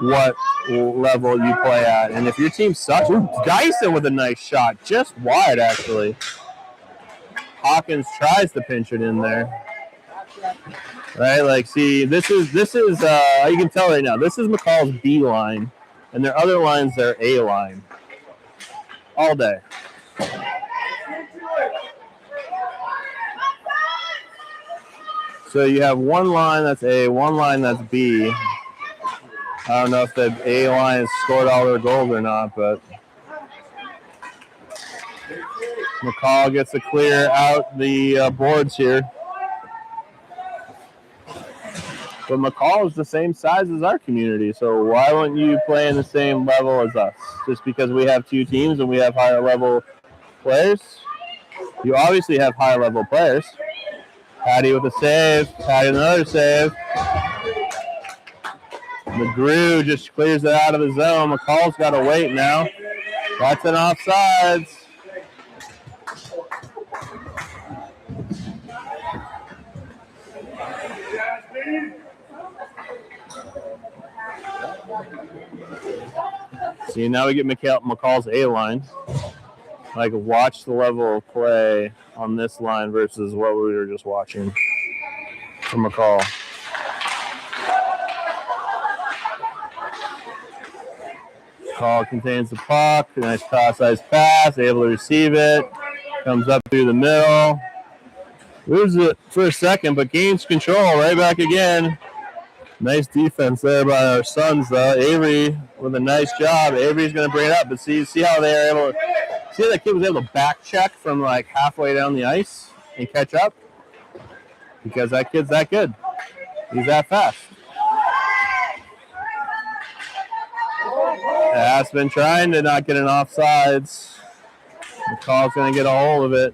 what level you play at. And if your team sucks, Dyson with a nice shot, just wide actually. Hawkins tries to pinch it in there. Right, like see, this is you can tell right now, this is McCall's B line, and their other line's their A line. All day. So you have one line that's A, one line that's B. I don't know if the A line scored all their goals or not, but McCall gets to clear out the boards here. But McCall is the same size as our community, so why wouldn't you play in the same level as us? Just because we have 2 teams and we have higher level players? You obviously have higher level players. Patty with a save. Patty with another save. McGrew just clears it out of the zone. McCall's got to wait now. That's an offsides. See, now we get McCall's A line. Like, watch the level of play on this line versus what we were just watching from McCall. McCall contains the puck. Nice cross-ice pass. Able to receive it. Comes up through the middle. Loses it for a second, but gains control. Right back again. Nice defense there by our Suns, though. Avery with a nice job. Avery's going to bring it up, but see how they are able to. See how that kid was able to back check from like halfway down the ice and catch up? Because that kid's that good. He's that fast. Has been trying to not get an offsides. McCall's going to get a hold of it.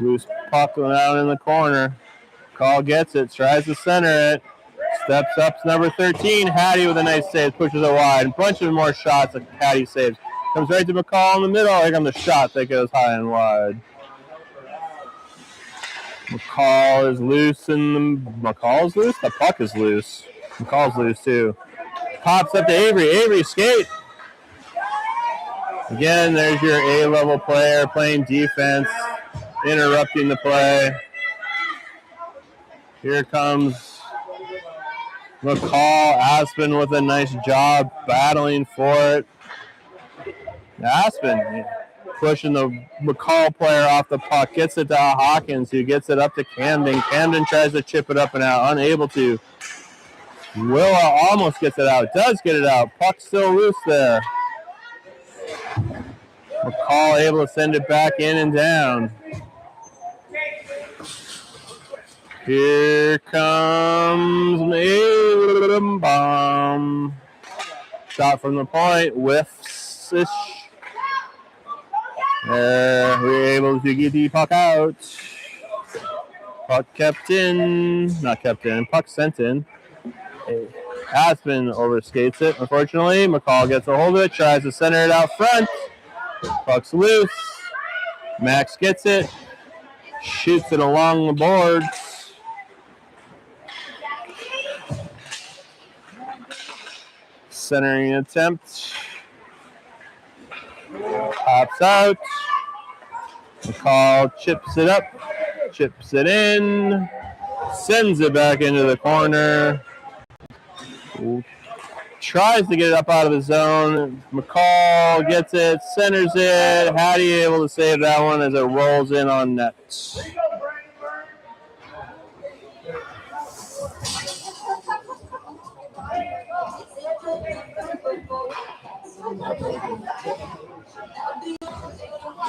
Loose puck down in the corner. McCall gets it, tries to center it. Steps up to number 13. Hattie with a nice save, pushes it wide. A bunch of more shots that Hattie saves. Comes right to McCall in the middle. Here comes the shot that goes high and wide. McCall is loose, and McCall's loose? The puck is loose. McCall's loose, too. Pops up to Avery. Avery, skate. Again, there's your A-level player playing defense, interrupting the play. Here comes McCall. Aspen with a nice job battling for it. Aspen pushing the McCall player off the puck. Gets it to Hawkins, who gets it up to Camden. Camden tries to chip it up and out. Unable to. Willa almost gets it out. Does get it out. Puck still loose there. McCall able to send it back in and down. Here comes a bomb. Shot from the point. Whiffs-ish. We're able to get the puck out. Puck kept in. Not kept in. Puck sent in. Aspen overskates it. Unfortunately, McCall gets a hold of it. Tries to center it out front. Puck's loose. Max gets it. Shoots it along the boards. Centering attempt. Pops out. McCall chips it up. Chips it in. Sends it back into the corner. Tries to get it up out of the zone. McCall gets it. Centers it. Hattie able to save that one as it rolls in on net.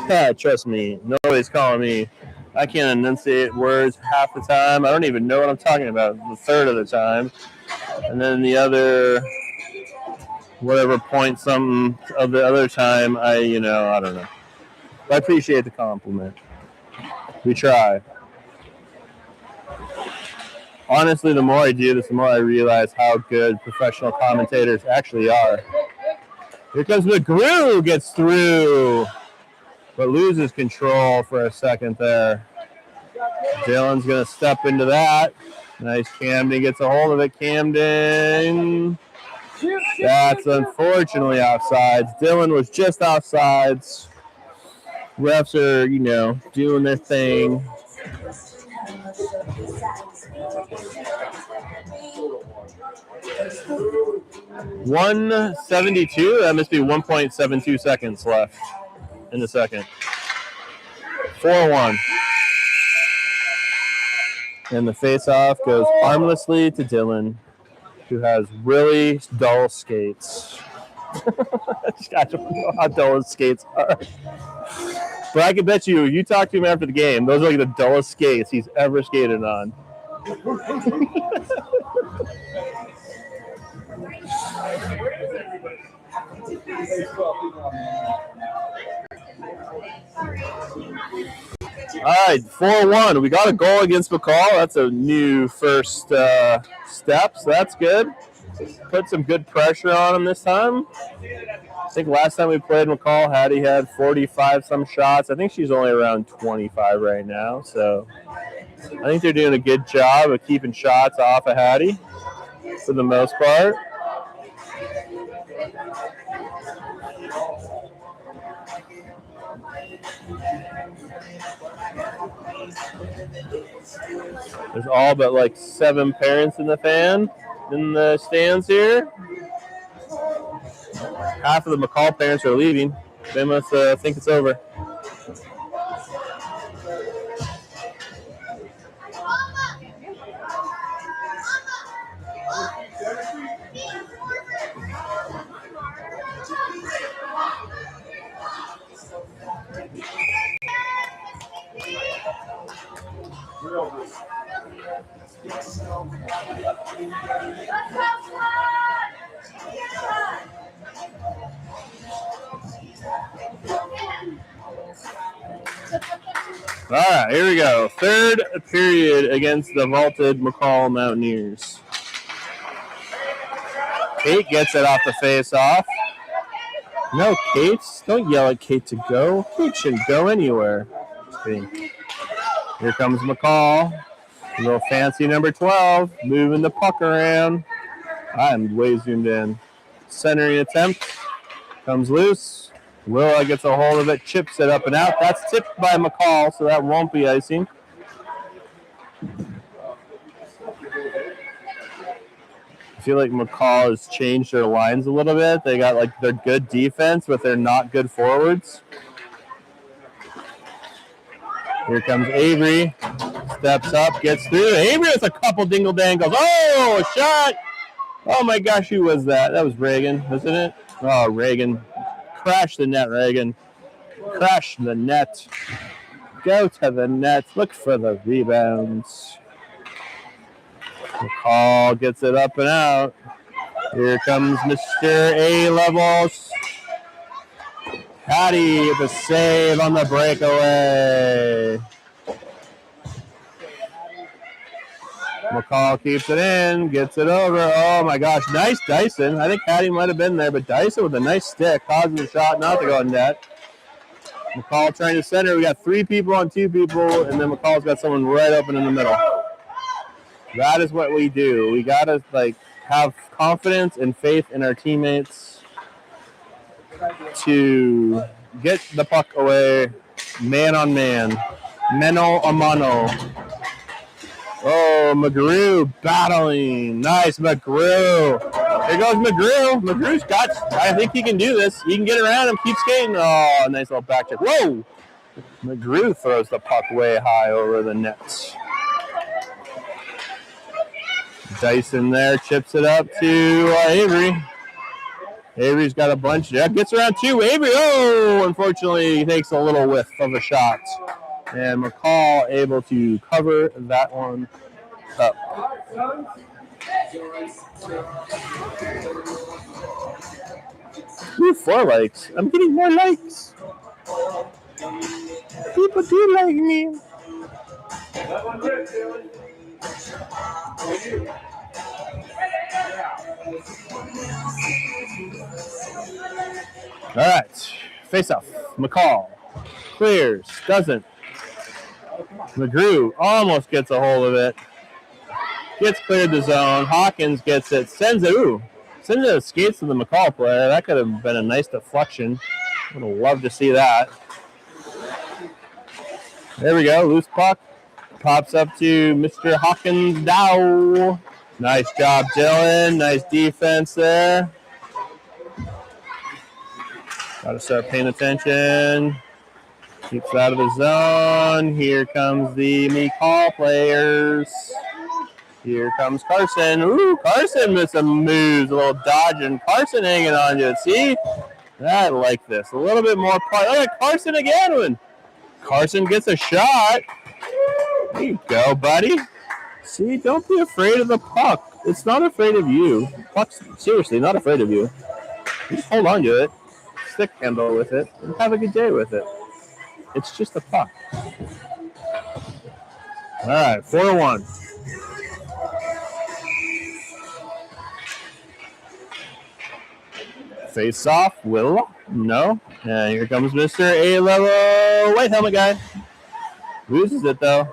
Yeah, trust me, nobody's calling me. I can't enunciate words half the time. I don't even know what I'm talking about the third of the time. And then the other, whatever point something of the other time, I don't know. But I appreciate the compliment. We try. Honestly, the more I do this, the more I realize how good professional commentators actually are. Here comes McGrew, gets through, but loses control for a second there. Dylan's going to step into that. Nice. Camden gets a hold of it. Camden. That's unfortunately offsides. Dylan was just offsides. Refs are, doing their thing. .172. That must be 1.72 seconds left in the second. 4-1. And the face-off goes harmlessly to Dylan, who has really dull skates. I don't know how dull his skates are. But I can bet you talk to him after the game, those are like the dullest skates he's ever skated on. All right, 4-1. We got a goal against McCall. That's a new first step, so that's good. Put some good pressure on him this time. I think last time we played McCall, Hattie had 45-some shots. I think she's only around 25 right now, so I think they're doing a good job of keeping shots off of Hattie for the most part. There's all but like 7 parents in the stands here. Half of the McCall parents are leaving. They must think it's over. All right, here we go. Third period against the vaulted McCall Mountaineers. Kate gets it off the face-off. No, Kate. Don't yell at Kate to go. Kate shouldn't go anywhere. Just kidding. Here comes McCall. A little fancy number 12. Moving the puck around. I'm way zoomed in. Centering attempt. Comes loose. Willa gets a hold of it, chips it up and out. That's tipped by McCall, so that won't be icing. I feel like McCall has changed their lines a little bit. They got like their good defense, but they're not good forwards. Here comes Avery. Steps up, gets through. Avery with a couple dingle dangles. Oh, a shot. Oh my gosh, who was that? That was Reagan, wasn't it? Oh, Reagan. Crash the net, Reagan. Crash the net. Go to the net. Look for the rebounds. McCall gets it up and out. Here comes Mr. A-Levels. Hattie with a save on the breakaway. McCall keeps it in, gets it over. Oh my gosh, nice Dyson. I think Hattie might have been there, but Dyson with a nice stick causes the shot not to go in net. McCall trying to center. We got 3 people on 2 people, and then McCall's got someone right open in the middle. That is what we do. We gotta have confidence and faith in our teammates to get the puck away, man on man, mano a mano. Oh, McGrew battling. Nice, McGrew. Here goes McGrew. McGrew's got, I think he can do this. He can get around him, keep skating. Oh, nice little back check. Whoa! McGrew throws the puck way high over the net. Dyson there, chips it up to Avery. Avery's got a bunch. Yeah, gets around 2. Avery, oh! Unfortunately, he takes a little whiff of a shot. And McCall able to cover that one up. Ooh, 4 likes. I'm getting more likes. People do like me. All right. Face off. McCall clears. Doesn't. McGrew almost gets a hold of it. Gets cleared the zone. Hawkins gets it. Sends it. Ooh. Sends it skates to the McCall player. That could have been a nice deflection. Would have loved to see that. There we go. Loose puck. Pops up to Mr. Hawkins Dow. Nice job, Dylan. Nice defense there. Got to start paying attention. Keeps out of the zone. Here comes the McCall players. Here comes Carson. Ooh, Carson with some moves. A little dodging. Carson hanging on to it. See? I like this. A little bit more. Look at Carson again. When Carson gets a shot. There you go, buddy. See, don't be afraid of the puck. It's not afraid of you. Puck's seriously not afraid of you. You just hold on to it. Stick handle with it. And have a good day with it. It's just a puck. All right, 4-1. Face off, Will. No. And here comes Mr. A-level white helmet guy. Loses it, though.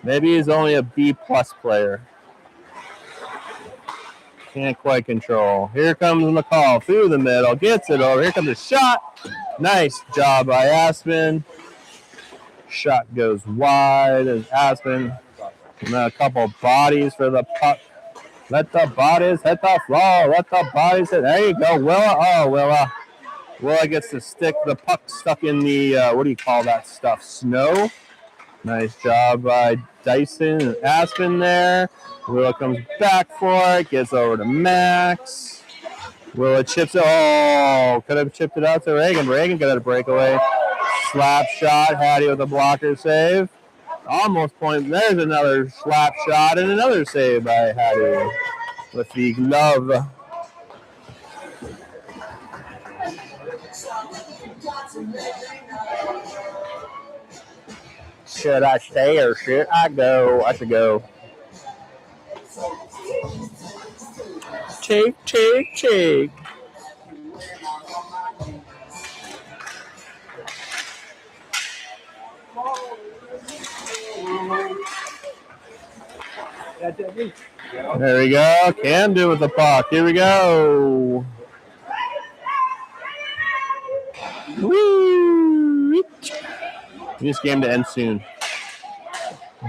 Maybe he's only a B-plus player. Can't quite control. Here comes McCall through the middle. Gets it over. Here comes a shot. Nice job by Aspen. Shot goes wide as Aspen. And then a couple bodies for the puck. Let the bodies hit the floor. Let the bodies hit. There you go, Willa. Oh, Willa. Willa gets to stick the puck stuck in the, what do you call that stuff? Snow. Nice job by Dyson and Aspen there. Willa comes back for it. Gets over to Max. Willa chips it. Oh, could have chipped it out to Reagan. Reagan got a breakaway. Slap shot. Hattie with a blocker save. Almost point. There's another slap shot and another save by Hattie with the glove. Should I stay or should I go? I should go. Take. There we go. Can do with the puck. Here we go. Woo! This game to end soon.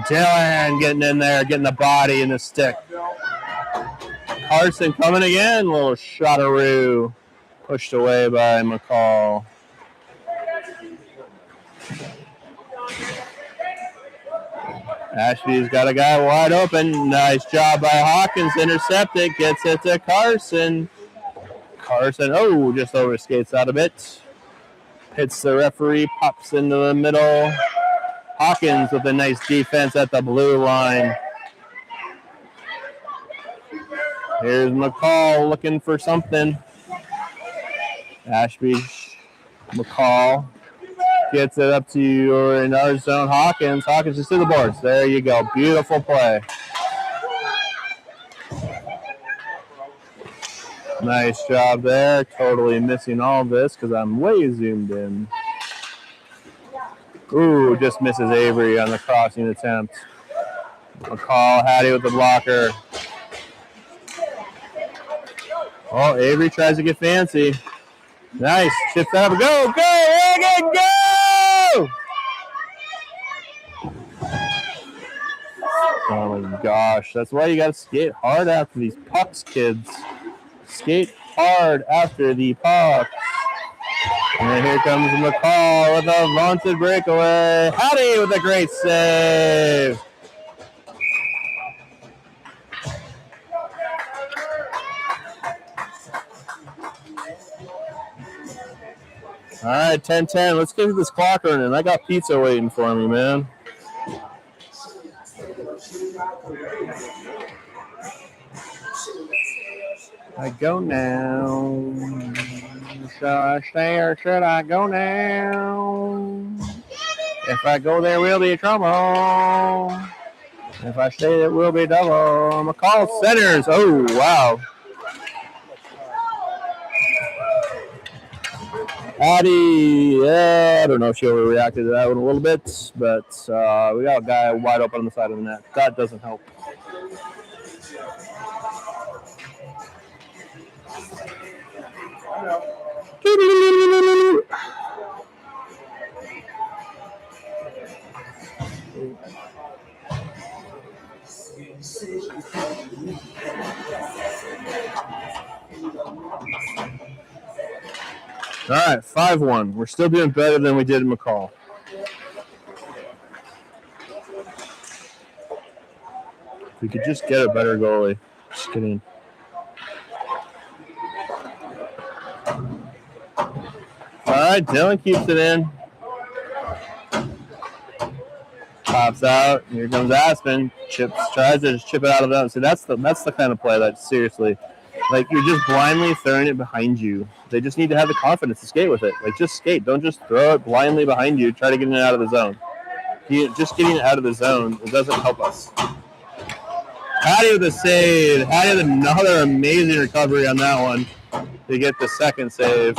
Dylan getting in there, getting the body and the stick. Carson coming again. Little shot-a-roo. Pushed away by McCall. Ashby's got a guy wide open. Nice job by Hawkins. Intercepted. Gets it to Carson. Carson, just over skates out a bit. Hits the referee. Pops into the middle. Hawkins with a nice defense at the blue line. Here's McCall looking for something. Ashby, McCall gets it up to in our zone. Hawkins just to the boards. There you go. Beautiful play. Nice job there. Totally missing all this because I'm way zoomed in. Ooh, just misses Avery on the crossing attempt. McCall had it with the blocker. Oh, Avery tries to get fancy. Nice. Chips out. Go, Reagan, go! Oh my gosh. That's why you got to skate hard after these pucks, kids. Skate hard after the pucks. And here comes McCall with a vaunted breakaway. Howdy with a great save. All right, 10-10. Let's get this clock running. I got pizza waiting for me, man. I go now. Should I stay or should I go now? If I go, there will be trouble. If I stay, it will be double. McCall centers. Oh, wow. Addie, I don't know if she overreacted to that one a little bit, but we got a guy wide open on the side of the net. That doesn't help. All right, 5-1. We're still doing better than we did in McCall. We could just get a better goalie. Just kidding. All right, Dylan keeps it in. Pops out. Here comes Aspen. Tries to just chip it out of them. So that's the kind of play that seriously, like you're just blindly throwing it behind you. They just need to have the confidence to skate with it. Like just skate. Don't just throw it blindly behind you. Try to get it out of the zone. Just getting it out of the zone, it doesn't help us. Hattie with the save. Hattie with another amazing recovery on that one to get the second save.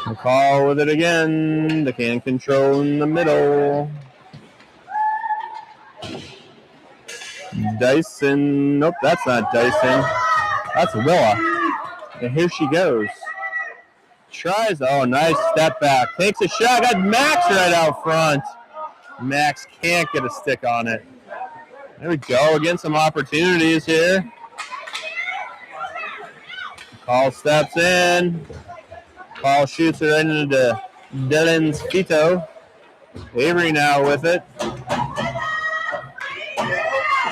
McCall with it again. The can control in the middle. Dyson. Nope, that's not Dyson. That's Willa. And here she goes. Tries. Oh, nice step back. Takes a shot. Got Max right out front. Max can't get a stick on it. There we go. Again, some opportunities here. McCall steps in. Paul shoots it right into Dylan's Fito. Avery now with it.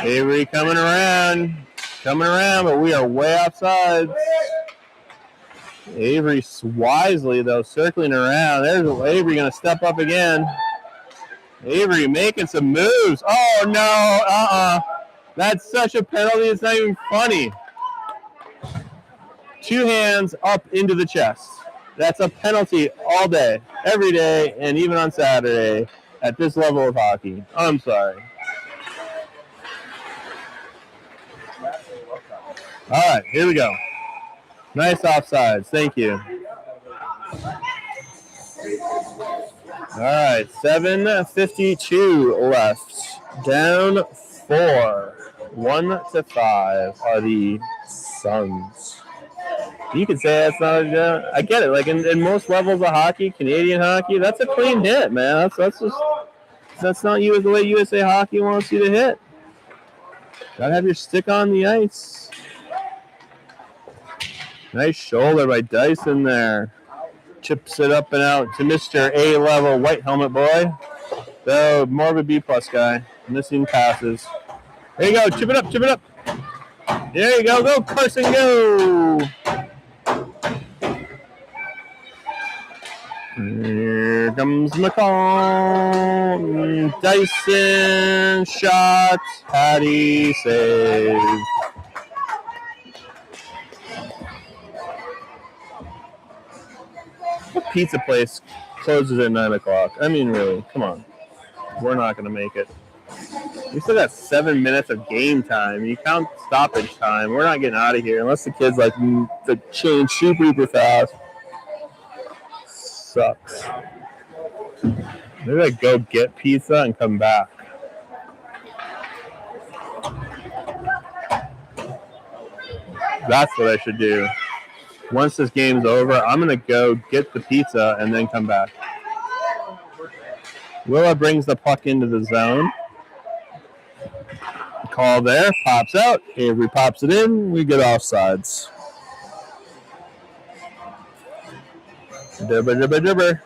Avery coming around, but we are way outside. Avery wisely, though, circling around. There's Avery going to step up again. Avery making some moves. Oh, no, That's such a penalty, it's not even funny. 2 hands up into the chest. That's a penalty all day, every day, and even on Saturday at this level of hockey. I'm sorry. All right, here we go. Nice offsides. Thank you. All right, 7:52 left. Down 4. 1-5 are the Suns. You could say that's not a I get it. Like in most levels of hockey, Canadian hockey, that's a clean hit, man. That's just That's not you the way USA Hockey wants you to hit. Gotta have your stick on the ice. Nice shoulder by Dyson there. Chips it up and out to Mr. A-level white helmet boy. So more of a B-plus guy. Missing passes. There you go. Chip it up, chip it up. There you go. Go, Carson, go. Here comes McCall. Dyson. Shot. Patty. Save. What pizza place closes at 9 o'clock? I mean, really, come on. We're not going to make it. We still got 7 minutes of game time. You count stoppage time. We're not getting out of here unless the kids like to change super fast. Sucks. Maybe I go get pizza and come back. That's what I should do. Once this game's over, I'm going to go get the pizza and then come back. Willa brings the puck into the zone. Call there, pops out. Avery pops it in. We get offsides. Dibber, dibber, dibber.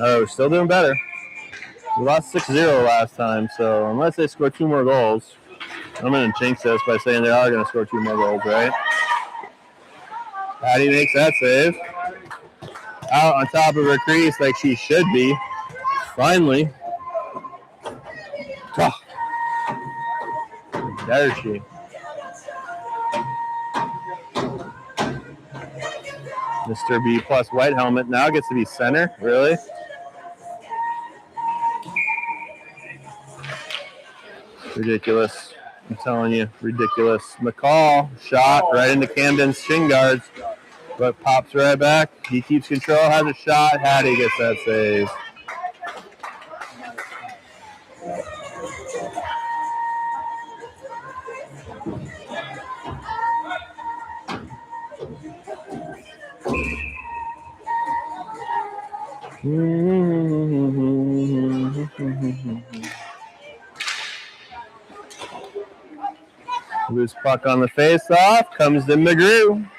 Oh, still doing better. We lost 6-0 last time, so unless they score 2 more goals, I'm going to jinx this by saying they are going to score 2 more goals, right? Patty makes that save. Out on top of her crease like she should be. Finally. Oh. There she. Mr. B plus white helmet now gets to be center. Really? Ridiculous. I'm telling you, ridiculous. McCall shot right into Camden's shin guards, but pops right back. He keeps control, has a shot. Hattie gets that save. Loose puck on the face-off. Comes to McGrew.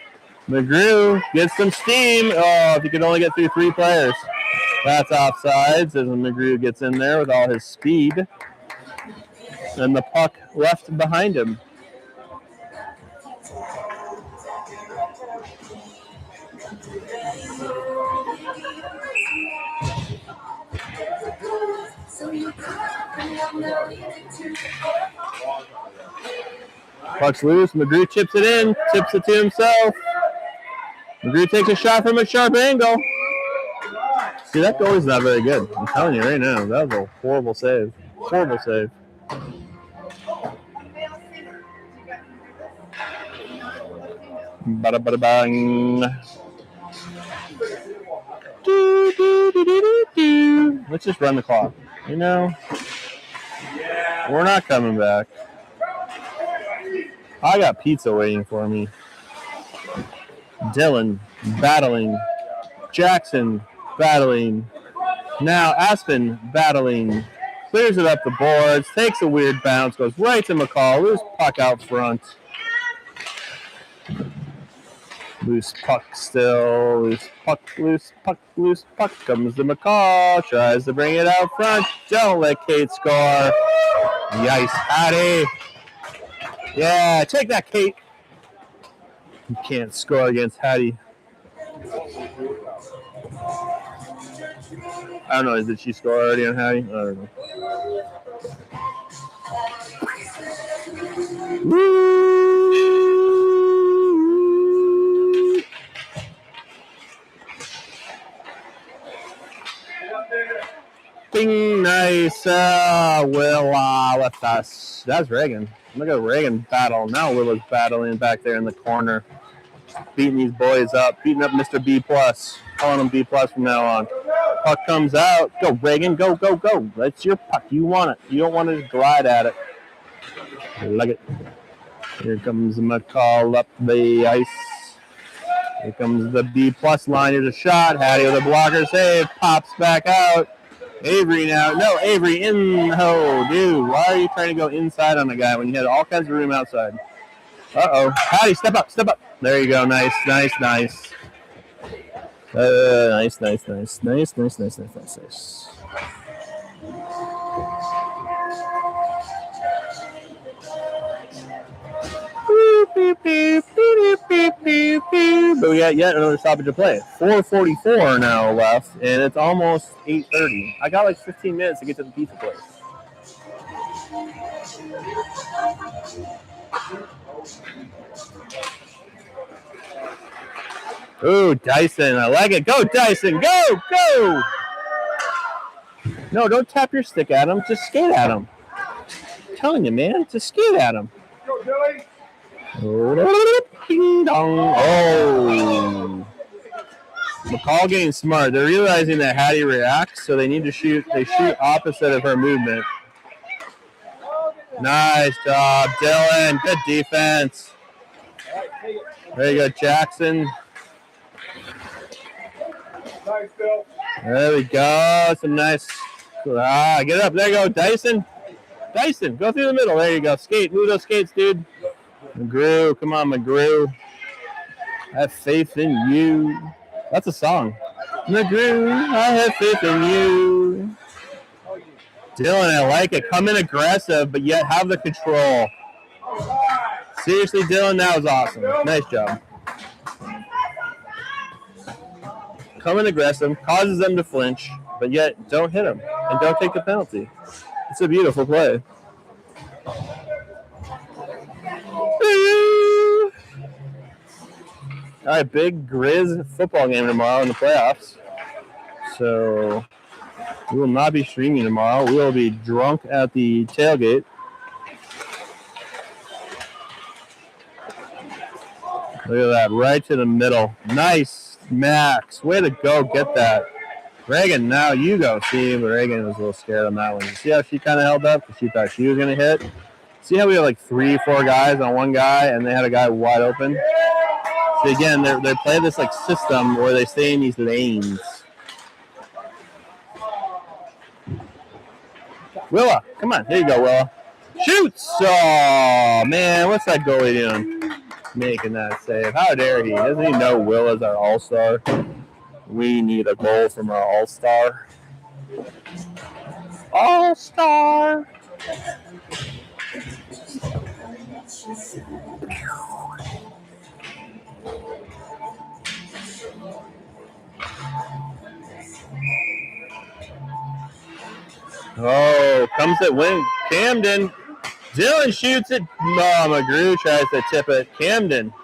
McGrew gets some steam. Oh, if he could only get through 3 players. That's offsides as McGrew gets in there with all his speed. And the puck left behind him. Puck's loose. McGrew chips it in. Tips it to himself. McGrew takes a shot from a sharp angle. See, that goalie's not very good. I'm telling you right now. That was a horrible save. Horrible save. Bada bada bang. Do, do, do, do, do, do. Let's just run the clock. You know? We're not coming back. I got pizza waiting for me. Dylan battling. Jackson battling. Now Aspen battling. Clears it up the boards. Takes a weird bounce. Goes right to McCall. Loose puck out front. Loose puck still. Loose puck, loose puck, loose puck. Comes to McCall. Tries to bring it out front. Don't let Kate score. Yice, Hattie. Yeah, take that, Kate. You can't score against Hattie. I don't know. Did she score already on Hattie? I don't know. Woo! Bing, nice. Willa with us. That's Reagan. Look at Reagan battle. Now Willa's battling back there in the corner. Beating these boys up. Beating up Mr. B+. Calling him B+ from now on. Puck comes out. Go, Reagan. Go, go, go. That's your puck. You want it. You don't want to just glide at it. Like it. Here comes McCall up the ice. Here comes the B-plus line. Here's a shot. Hattie with a blocker save. Pops back out. Avery now. No, Avery in. Oh, dude. Why are you trying to go inside on the guy when you had all kinds of room outside? Uh-oh. Hattie, step up, step up. There you go. Nice, nice, nice. Nice, nice, nice. Nice, nice, nice, nice, nice, nice. But we got yet another stoppage of play. 4:44 now left, and it's almost 8:30. I got like 15 minutes to get to the pizza place. Ooh, Dyson. I like it. Go, Dyson. Go, go. No, don't tap your stick at him. Just skate at him. I'm telling you, man. Just skate at him. Go, Billy. Ding dong. Oh. McCall getting smart. They're realizing that Hattie reacts, so they need to shoot. They shoot opposite of her movement. Nice job, Dylan. Good defense. There you go, Jackson. Nice, Bill. There we go. Some nice. Get up. There you go, Dyson. Dyson, go through the middle. There you go. Skate. Move those skates, dude. McGrew. Come on, McGrew. I have faith in you. That's a song. McGrew, I have faith in you. Dylan, I like it. Come in aggressive, but yet have the control. Seriously, Dylan, that was awesome. Nice job. Come in aggressive, causes them to flinch, but yet don't hit them and don't take the penalty. It's a beautiful play. All right, big Grizz football game tomorrow in the playoffs. So we will not be streaming tomorrow. We will be drunk at the tailgate. Look at that, right to the middle. Nice, Max. Way to go, get that. Reagan, now you go. See, but Reagan was a little scared on that one. You see how she kind of held up because she thought she was going to hit? See how we have like 3-4 guys on one guy, and they had a guy wide open? So again, they play this like system where they stay in these lanes. Willa, come on. There you go, Willa. Shoots! Oh, man, what's that goalie doing? Making that save. How dare he? Doesn't he know Willa's our all-star? We need a goal from our all-star. All-star! Oh, comes it win. Camden. Dylan shoots it. No, McGrew tries to tip it. Camden.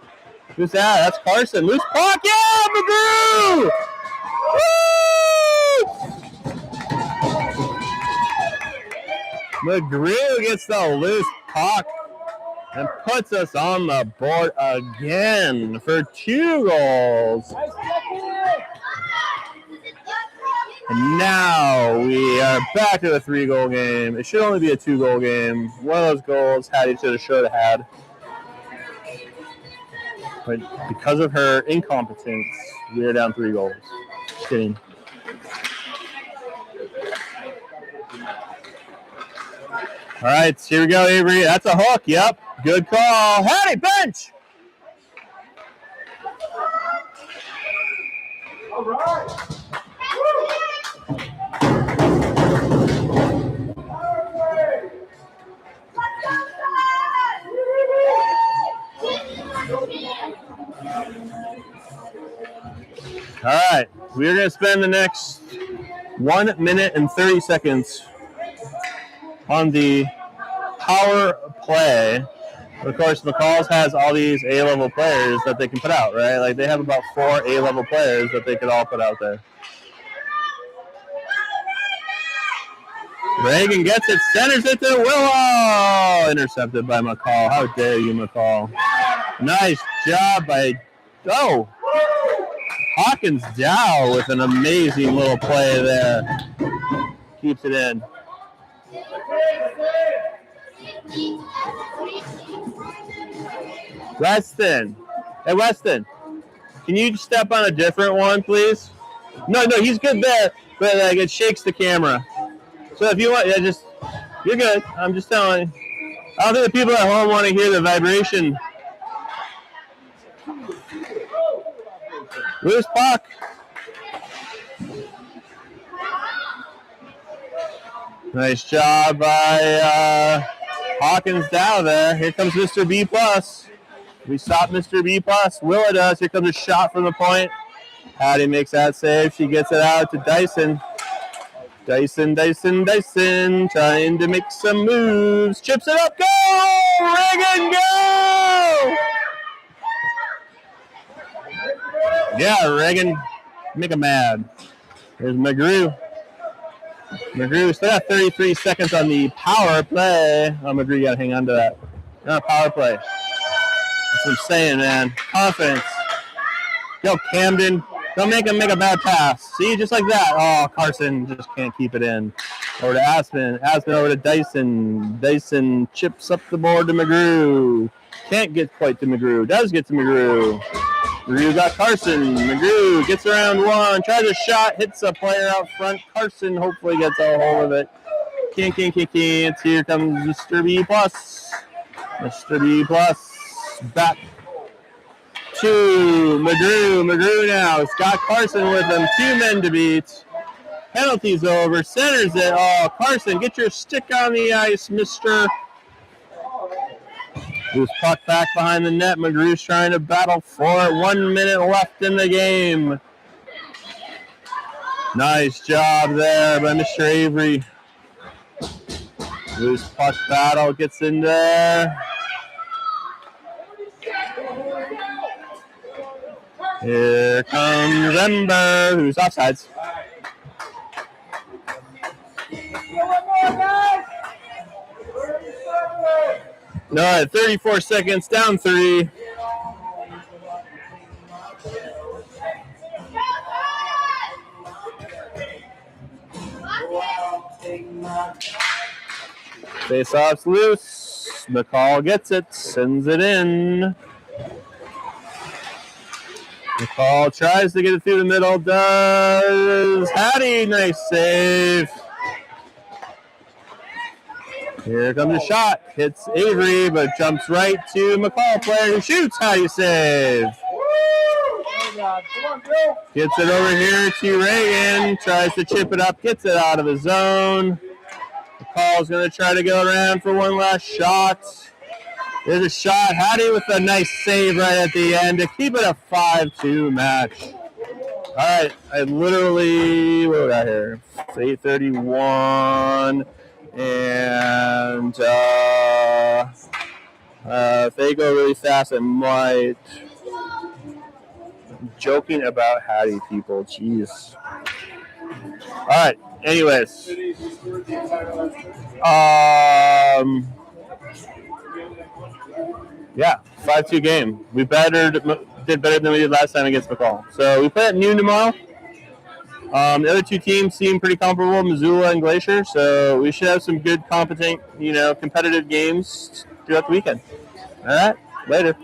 Who's that? That's Carson. Loose puck. Yeah, McGrew! Woo! McGrew gets the loose puck and puts us on the board again for 2 goals. And now we are back to a 3-goal game. It should only be a 2-goal game. One of those goals Hattie should have had. But because of her incompetence, we are down 3 goals. Just kidding. All right, here we go, Avery. That's a hook. Yep. Good call. Hattie, bench! All right. All right, we're going to spend the next 1 minute and 30 seconds on the power play. Of course, McCall's has all these A-level players that they can put out, right? Like they have about 4 A-level players that they could all put out there. Reagan gets it, centers it to Willow. Intercepted by McCall. How dare you, McCall? Nice job by Hawkins Dow with an amazing little play there. Keeps it in. Weston. Hey, Weston. Can you step on a different one, please? No, he's good there, but like it shakes the camera. So if you want, yeah, you're good. I'm just telling you. I don't think the people at home want to hear the vibration. Loose puck. Nice job by Hawkins down there. Here comes Mr. B+. We stop Mr. B+. Willa does. Here comes a shot from the point. Hattie makes that save. She gets it out to Dyson. Dyson, trying to make some moves. Chips it up. Go! Reagan, go! Yeah, Reagan, make him mad. Here's McGrew. McGrew still got 33 seconds on the power play. Oh, McGrew, you got to hang on to that. Not power play. That's what I'm saying, man. Confidence. Go, Camden. Don't make him make a bad pass. See, just like that. Oh, Carson just can't keep it in. Over to Aspen. Aspen over to Dyson. Dyson chips up the board to McGrew. Can't get quite to McGrew. Does get to McGrew. McGrew got Carson. McGrew gets around one. Tries a shot. Hits a player out front. Carson hopefully gets a hold of it. Can't. Here comes Mr. B+. Mr. B+ back to McGrew. McGrew now. It's got Carson with him. 2 men to beat. Penalty's over. Centers it. Oh, Carson, get your stick on the ice, mister. Loose puck back behind the net. McGrew's trying to battle for it. 1 minute left in the game. Nice job there by Mr. Avery. Loose puck battle gets in there. Here comes Ember, who's offsides. No, at 34 seconds, down 3. Face-off's loose. McCall gets it, sends it in. McCall tries to get it through the middle, does. Hattie, nice save. Here comes a shot. Hits Avery, but jumps right to McCall. Player who shoots. Hattie save. Gets it over here to Reagan. Tries to chip it up. Gets it out of the zone. McCall's going to try to go around for one last shot. There's a shot. Hattie with a nice save right at the end to keep it a 5-2 match. All right. I literally, what do we got here? It's 8:31. And if they go really fast, I might. I'm joking about Hattie, people. Jeez. All right. Anyways. Yeah, 5-2 game. We did better than we did last time against McCall. So we play at noon tomorrow. The other 2 teams seem pretty comparable, Missoula and Glacier. So we should have some good, competent, competitive games throughout the weekend. All right, later.